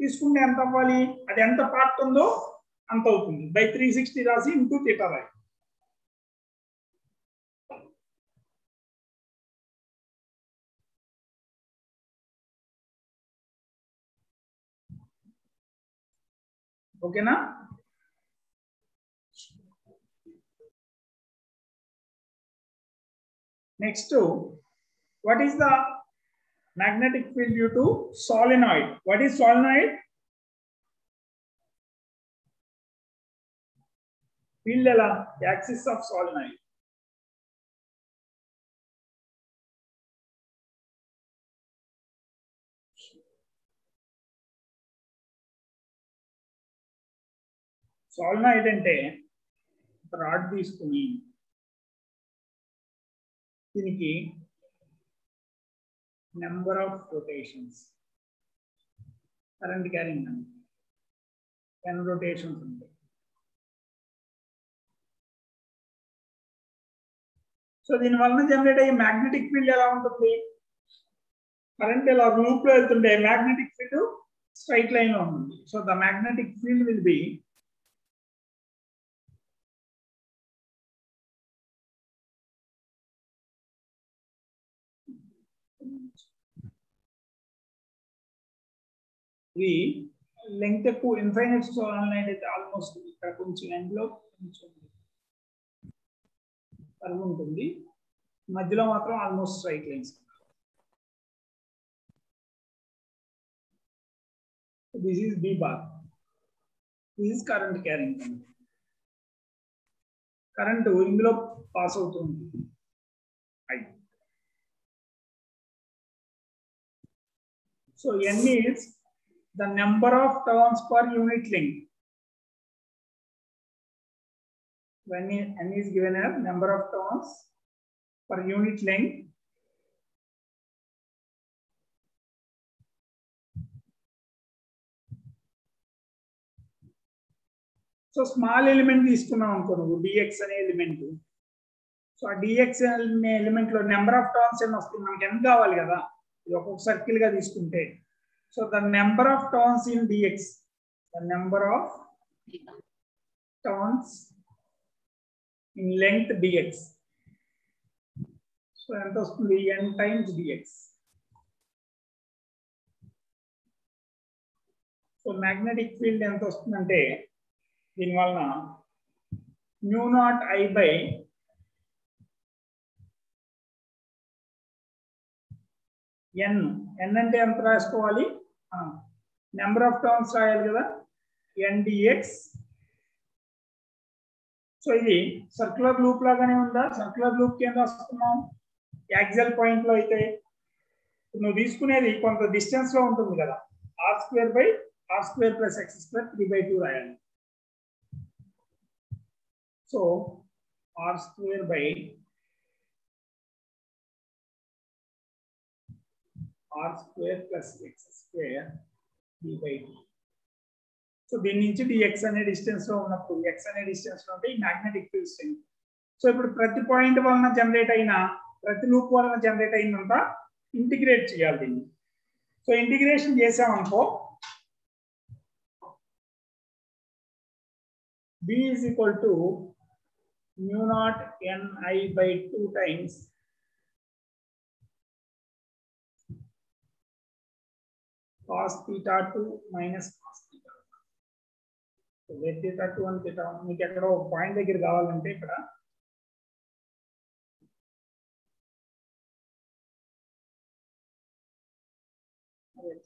తీసుకుంటే ఎంత అవ్వాలి? అది ఎంత పార్ట్ ఉందో అంత అవుతుంది. బై 360 రాసి ఇంటూ థీటా రాయి. ఓకేనా? Next, what is the magnetic field due to solenoid? What is solenoid? Field ఎలా? Axis of solenoid. solenoid అంటే రాడ్ తీసుకుని దీనికి number of rotations, current carrying 10 rotations ఉంటాయి. సో దీని వలన జనరేట్ అయ్యే మ్యాగ్నెటిక్ ఫీల్డ్ ఎలా ఉంటుంది? కరెంట్ ఇలా లూప్ లో వెళ్తుంటే మ్యాగ్నెటిక్ ఫీల్డ్ స్ట్రైట్ లైన్ లో ఉంటుంది. So the magnetic field will be ఇది లెంగ్త్ ఎక్కువ ఇన్ఫైనైట్ సోలనాయిడ్ అయితే ఆల్మోస్ట్ ఇక్కడ కొంచెం ఎండ్ లో కొంచెం కర్వ్ ఉంటుంది, మధ్యలో మాత్రం almost straight lines. This is B bar, this is current carrying. Current ఇందులో పాస్ అవుతుంది I. So N is the number of turns per unit length. When N is given as number of turns per unit length, so small element తీసుకున్నాం అనుకో నువ్వు dx అనే element. So ఆ dx అనే element లో number of turns అని వస్తుంది. మనకి ఎంత కావాలి కదా, ఇది ఒక్కొక్క సర్కిల్ గా తీసుకుంటే. So the number of turns in dx, the number of turns in length dx. So ఎంత వస్తుంది? n times dx. So magnetic field ఎంత వస్తుందంటే దీని వలన mu naught I by n. n అంటే ఎంత రాసుకోవాలి? నెంబర్ ఆఫ్ టర్న్స్ రాయాలి కదా, n dx. సో ఇది సర్క్యులర్ లూప్ లాగానే ఉందా? సర్క్యులర్ లూప్ కి ఏం రాసుకున్నాం? యాక్సియల్ పాయింట్ లో అయితే నువ్వు తీసుకునేది కొంత డిస్టెన్స్ లో ఉంటుంది కదా, r² by r² plus x² 3/2 రాయాలి. So r² by r² plus x² 3/2. So దీని నుంచి dx అనే డిస్టెన్స్ లో ఉన్నప్పుడు, x అనే డిస్టెన్స్ లో ఉంటే ఈ మ్యాగ్నెటిక్ ఫీల్డ్ స్ట్రెంగ్త్. సో ఇప్పుడు ప్రతి పాయింట్ వలన జనరేట్ అయిన, ప్రతి లూప్ వలన జనరేట్ అయినంత ఇంటిగ్రేట్ చేయాలి దీన్ని. సో ఇంటిగ్రేషన్ చేసామనుకో b is equal to mu naught Ni by 2 times cos theta 2 minus cos theta 1. So where theta 2 and theta 1 మీకు ఎక్కడ ఒక పాయింట్ దగ్గర కావాలంటే ఇక్కడ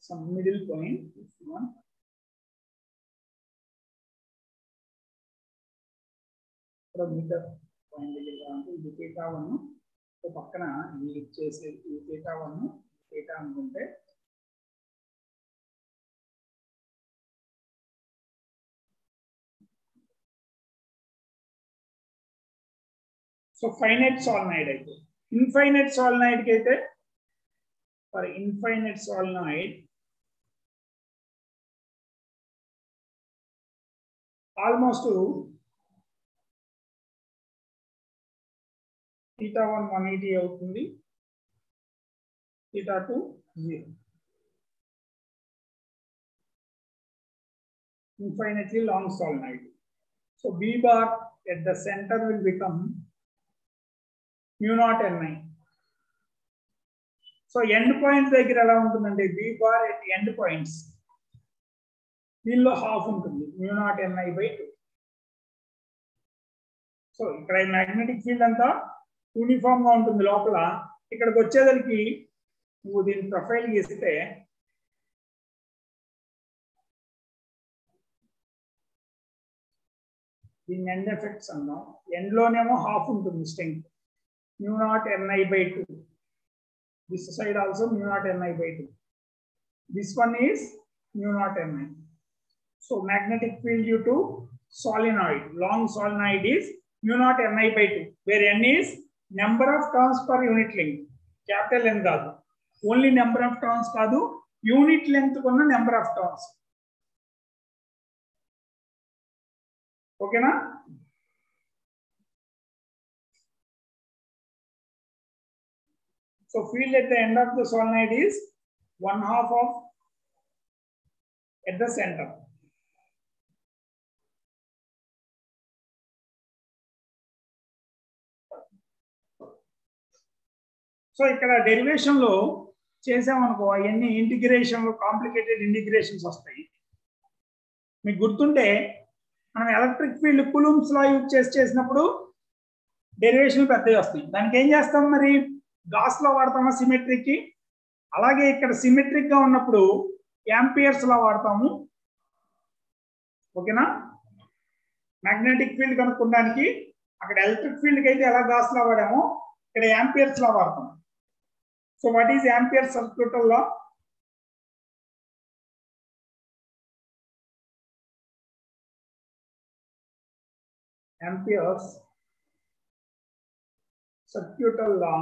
some middle point if you want. Middle point ఇది theta 1 సో పక్కన ఇది చేసే ఈ theta 1 theta అనుకుంటే సో ఫైనైట్ సాలినాయిడ్ అయితే ఇన్ఫైనైట్ సాలినాయిడ్ కి అయితే for infinite solenoid almost theta 1 180 అవుతుంది theta 2 0 infinitely long solenoid. So B bar at the center will become mu naught Ni. So end points దగ్గర ఎలా ఉంటుందంటే B bar at end points దీనిలో half ఉంటుంది mu naught Ni by 2. So ఇక్కడ magnetic field అంతా uniform గా ఉంటుంది లోపల. ఇక్కడికి వచ్చేసరికి నువ్వు దీని ప్రొఫైల్ గీస్తే దీని ఎండ్ ఎఫెక్ట్స్ అన్నాం. ఎండ్ లోనేమో హాఫ్ ఉంటుంది strength mu naught Ni by 2. This side also mu naught Ni by 2. This one is mu naught Ni. So magnetic field due to solenoid, long solenoid is mu naught Ni by 2, where N is number of turns per unit length. Capital N kaadu. Only number of turns kaadu, unit length konna number of turns. Okay na? So field at the end of the solenoid is 1/2 of at the center. So ఇక్కడ derivation లో చేసామనుకో అవన్నీ integration లో complicated integrations వస్తాయి. మీకు గుర్తుంటే మనం electric field coulombs లా use చేసినప్పుడు derivation పెద్దవి వస్తాయి. దానికి ఏం చేస్తాం మరి గాస్ లా వాడతామా సిమెట్రిక్. అలాగే ఇక్కడ సిమెట్రిక్ గా ఉన్నప్పుడు యాంపియర్స్ లా వాడతాము. ఓకేనా? మ్యాగ్నెటిక్ ఫీల్డ్ కనుక్కోవడానికి అక్కడ ఎలక్ట్రిక్ ఫీల్డ్ కి అయితే ఎలా గాస్ లా వాడామో ఇక్కడ యాంపియర్స్ లా వాడతాం. So what is ampere circuital law? Ampere's circuital law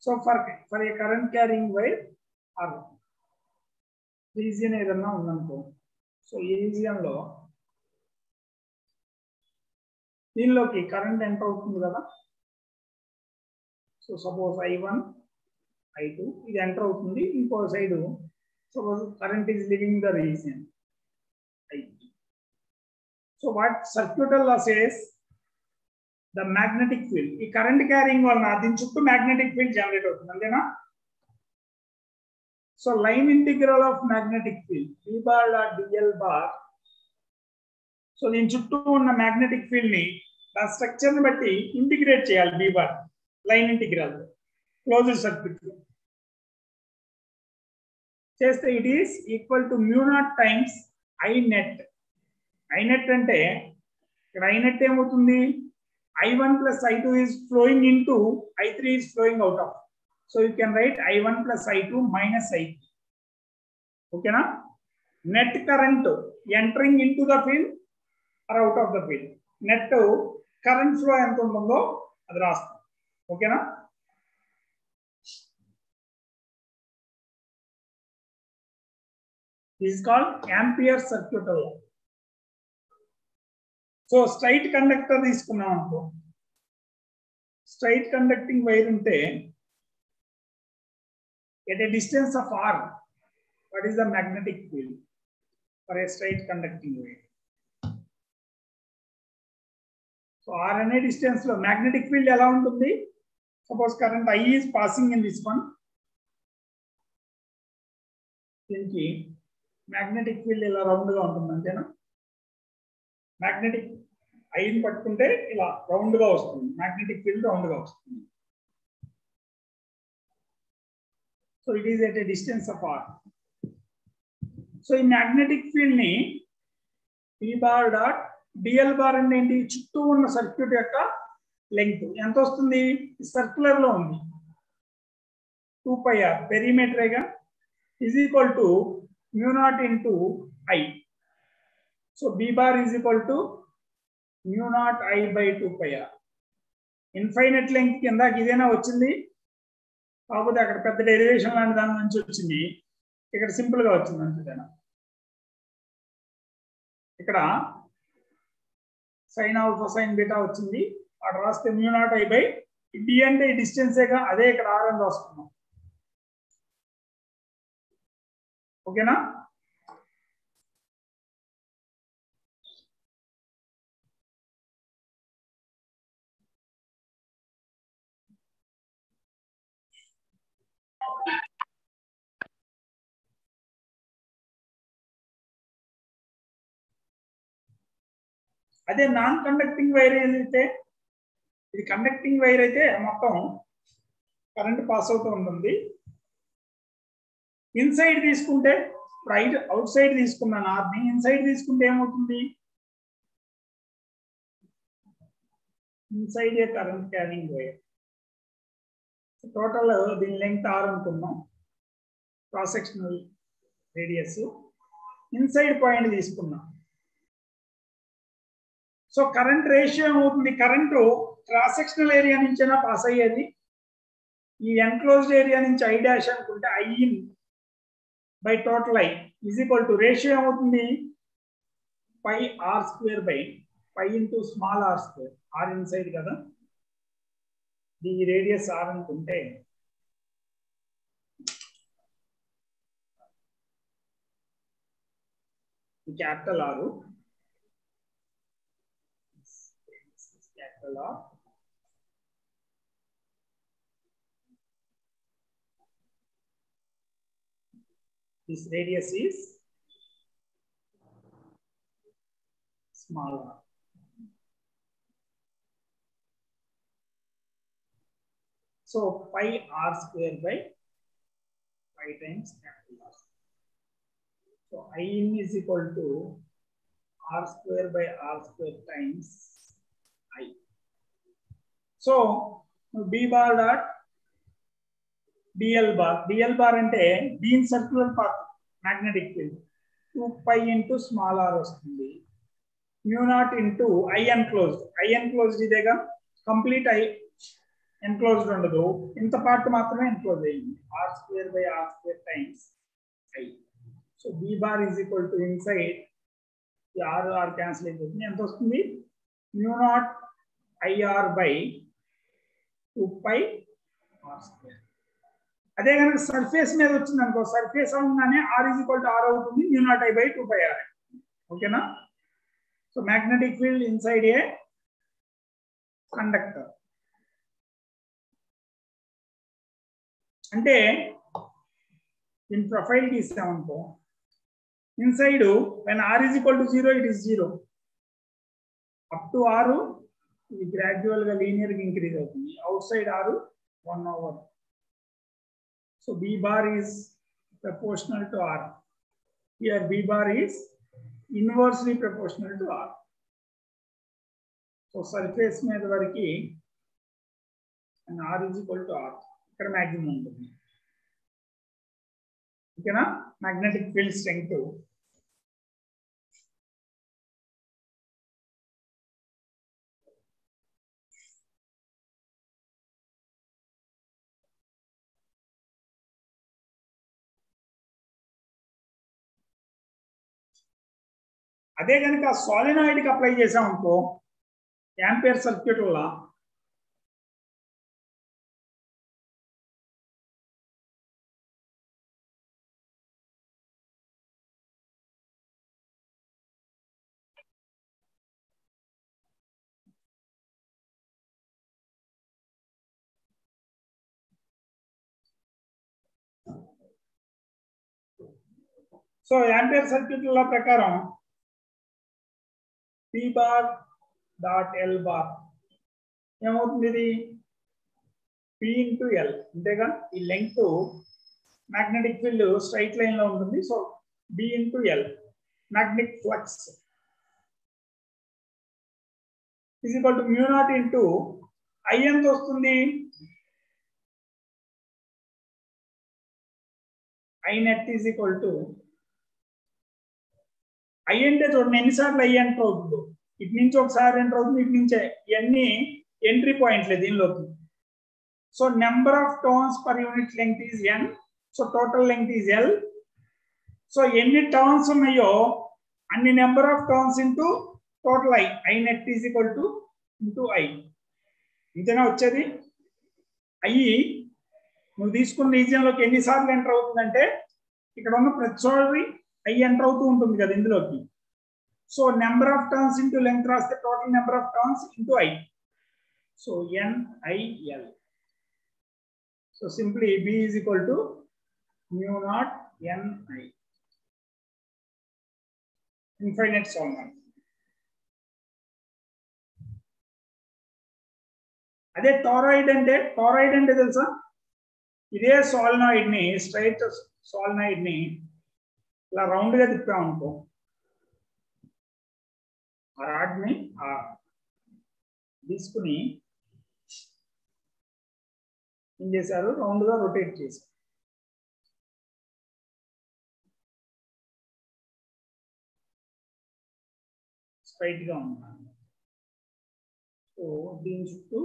so for a current carrying wire or region ఏదన్నా ఉందనుకో, సో ఈ రీజియన్ లో దీనిలోకి కరెంట్ ఎంటర్ అవుతుంది కదా. సో సపోజ్ I1 I2 ఇది ఎంటర్ అవుతుంది. ఇంకో side suppose current is living the region I3. So what circuital law says the magnetic field, ఈ కరెంట్ క్యారింగ్ వలన దీని చుట్టూ మ్యాగ్నెటిక్ ఫీల్డ్ జనరేట్ అవుతుంది, అంతేనా? So line integral of magnetic field V bar dl bar. So దీని చుట్టూ ఉన్న magnetic field ని దాని స్ట్రక్చర్ ని బట్టి ఇంటిగ్రేట్ చేయాలి. B bar line integral closed circuit చేస్తే it is equal to mu naught times I net. I net అంటే ఇక్కడ I net ఏమవుతుంది? I1 plus I2 is flowing into I3 is flowing out of. So you can write I1 plus I2 minus I3. Okay na? Net current entering into the field or out of the field. Net current flow ఎంత ఉంటుందో అది రాస్తాం. ఓకేనా? This is called Ampere circuital law. So straight conductor తీసుకున్నాం అనుకో, straight conducting wire ఉంటే at a distance of r, what is the magnetic field for a straight conducting wire? So r ane distance lo magnetic field ela untundi. Suppose current I is passing in this one, దీనికి magnetic field ఇలా round గా ఉంటుంది అంతేనా? magnetic I ని పట్టుకుంటే ఇలా round గా వస్తుంది, magnetic field రౌండ్ గా వస్తుంది. So it is at a distance of r. So in magnetic field ni p bar dot dl bar అంటే ఏంటి? చుట్టూ ఉన్న సర్క్యూట్ యొక్క లెంగ్త్ ఎంత వస్తుంది? సర్క్యులర్ లో ఉంది 2πr పెరిమీటర్ గా is equal to mu naught into I. So b bar is equal to mu naught I by 2πr. Infinite length కింద ఇదేనా వచ్చింది, కాకపోతే అక్కడ పెద్ద డెరివేషన్ లాంటి దాని నుంచి వచ్చింది, ఇక్కడ సింపుల్ గా వచ్చింది అంతేనా. ఇక్కడ సైన్ ఆల్ఫా సైన్ బీటా వచ్చింది, అక్కడ రాస్తే mu naught I by d అంటే డిస్టెన్సేగా, అదే ఇక్కడ ఆర్ అని రాసుకున్నాం. ఓకేనా? అదే నాన్ కండక్టింగ్ వైర్ ఏదైతే, ఇది కండక్టింగ్ వైర్ అయితే మొత్తం కరెంట్ పాస్ అవుతూ ఉంటుంది. ఇన్సైడ్ తీసుకుంటే, ఇప్పుడు అవుట్ సైడ్ తీసుకున్నాను ఆర్ని, ఇన్సైడ్ తీసుకుంటే ఏమవుతుంది? Inside a current carrying wire. Total దీని లెంగ్త్ ఆర్ అనుకున్నాం, cross sectional radius. Inside point తీసుకున్నాం. సో కరెంట్ రేషియో ఏమవుతుంది? కరెంటు క్రాస్ సెక్షనల్ ఏరియా నుంచైనా పాస్ అయ్యేది, ఈ ఎన్క్లోజ్డ్ ఏరియా నుంచి ఐ డాష్ అనుకుంటే I in by total I is equal to ratio ఏమవుతుంది? Pi r square by pi into small r square. R inside కదా, ఈ radius r అనుకుంటే capital R, capital R. This radius is small r. So pi r square by pi times capital R. So I in is equal to r square by r square times I. So b bar dot dl bar అంటే దీని circular path magnetic field 2π into small r వస్తుంది, mu naught into I enclosed ఇదేగా, complete I enclosed ఉండదు, ఇంత part మాత్రమే enclose అయ్యింది, r square by r square times I. So b bar is equal to inside ఈ r cancel అయిపోతుంది, ఎంత వస్తుంది? Mu not IR by 2π r square. అదే కనుక సర్ఫేస్ మీద వచ్చింది అనుకో, సర్ఫేస్ అవగానే r is equal to r అవుతుంది, mu naught I by 2πr. ఓకేనా? So magnetic field inside a conductor. అంటే దీని ప్రొఫైల్ తీసామనుకో, inside when r is equal to 0 it is 0 up to r, ఇది గ్రాడ్యువల్ గా లీనియర్ గా increase అవుతుంది, outside r 1/. సో b bar is proportional to r. Here b bar is inversely proportional to r. So surface మీద వరకు r is equal to r, ఇక్కడ maximum ఉంటుంది. ఓకేనా? Magnetic field strength. అదే కనుక సాలినాయిడ్ కి అప్లై చేసాం అనుకో, యాంపియర్ సర్క్యూట్ వల్ల సో యాంపియర్ సర్క్యూట్ లా ప్రకారం P bar dot L bar ఏమవుతుంది? ఇది P ఇంటూ L అంతేగా. ఈ length magnetic field straight line లో ఉంటుంది. So B into L magnetic flux is equal to mu naught into I ఎంత వస్తుంది? I net is equal to I అంటే చూడండి ఎన్నిసార్లు I ఎంటర్ అవుతుందో. ఇటు నుంచి ఒకసారి ఎంటర్ అవుతుంది, ఇటు నుంచే. ఇవన్నీ ఎంట్రీ పాయింట్లే దీనిలోకి. So number of turns per unit length is N. So total length is L. So ఎన్ని టర్న్స్ ఉన్నాయో అన్ని number of turns into total I net is equal to into I. ఇంతేనా వచ్చేది? I నువ్వు తీసుకున్న రీజియన్ లోకి ఎన్నిసార్లు ఎంటర్ అవుతుందంటే ఇక్కడ ఉన్న ప్రతిసారి I ఎంటర్ అవుతూ ఉంటుంది కదా ఇందులోకి. So number of turns into length రాస్తే total number of turns into I. So NIL. So simply B is equal to mu naught NI. Infinite solve. అదే టారాయిడ్ అంటే తెలుసా? ఇదే సాల్నాయిడ్ ని స్ట్రైట్ సాల్నాయిడ్ ని ఇలా రౌండ్ గా తిప్పామనుకో, ఆ రాడ్ ని తీసుకుని ఏం చేశారు? రౌండ్ గా రొటేట్ చేశారు. స్ట్రైట్ గా ఉన్నాను. సో దీని చుట్టూ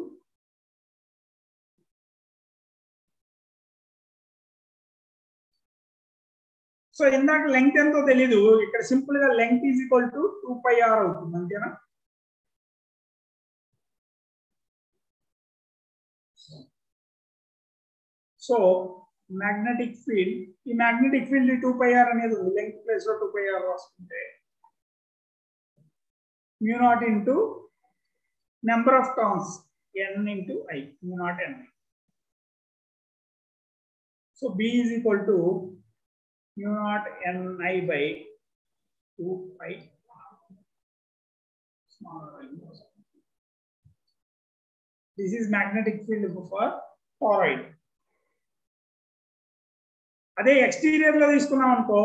సో ఇందాక లెంగ్త్ ఎంతో తెలీదు. ఇక్కడ సింపుల్ గా length is equal to 2πr అవుతుంది అంతేనా? సో మ్యాగ్నెటిక్ ఫీల్డ్, ఈ మ్యాగ్నెటిక్ ఫీల్డ్ 2πr అనేది ఉంది. లెంగ్త్ ప్లేస్ లో 2πr వస్తుంటే mu naught into number of turns N into I, mu naught NI. So B is equal to mu naught NI by 2πr. This is magnetic field for toroid. అదే exterior లో తీసుకున్నాం అనుకో,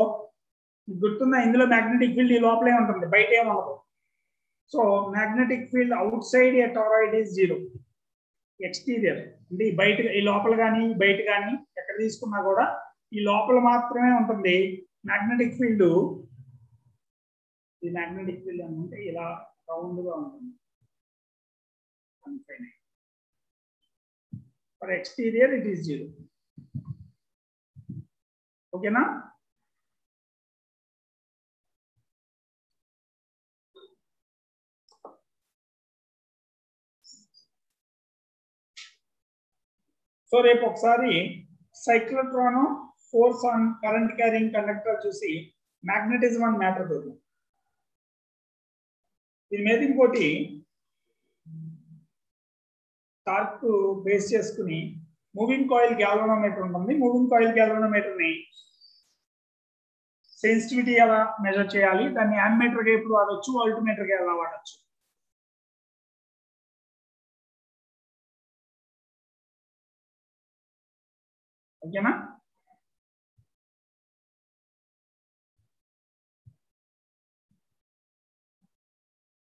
గుర్తుందా? ఇందులో magnetic field ఈ లోపలే ఉంటుంది, బయట ఏమనదు. So magnetic field outside a toroid is 0. Exterior అంటే బయట, ఈ లోపల కానీ బయట కానీ ఎక్కడ తీసుకున్నా కూడా ఈ లోపల మాత్రమే ఉంటుంది మ్యాగ్నెటిక్ ఫీల్డ్. ఈ మ్యాగ్నెటిక్ ఫీల్డ్ అంటే ఇలా రౌండ్ గా ఉంటుంది. For exterior it is 0. ఓకేనా? సో రేపు ఒకసారి cyclotron force on current carrying conductor చూసి మ్యాగ్నెటిజం అండ్ మ్యాటర్ చూద్దాం. దీని మీద ఇంకోటి టార్క్ బేస్ చేసుకుని మూవింగ్ కాయిల్ గ్యాల్వనోమీటర్ ఉంటుంది. మూవింగ్ కాయిల్ గ్యాల్వనోమీటర్ ని సెన్సిటివిటీ ఎలా మెజర్ చేయాలి, దాన్ని యామ్మీటర్ గా ఎప్పుడు వాడచ్చు, ఆల్టిమీటర్ గా ఎలా వాడచ్చు. ఓకేనా?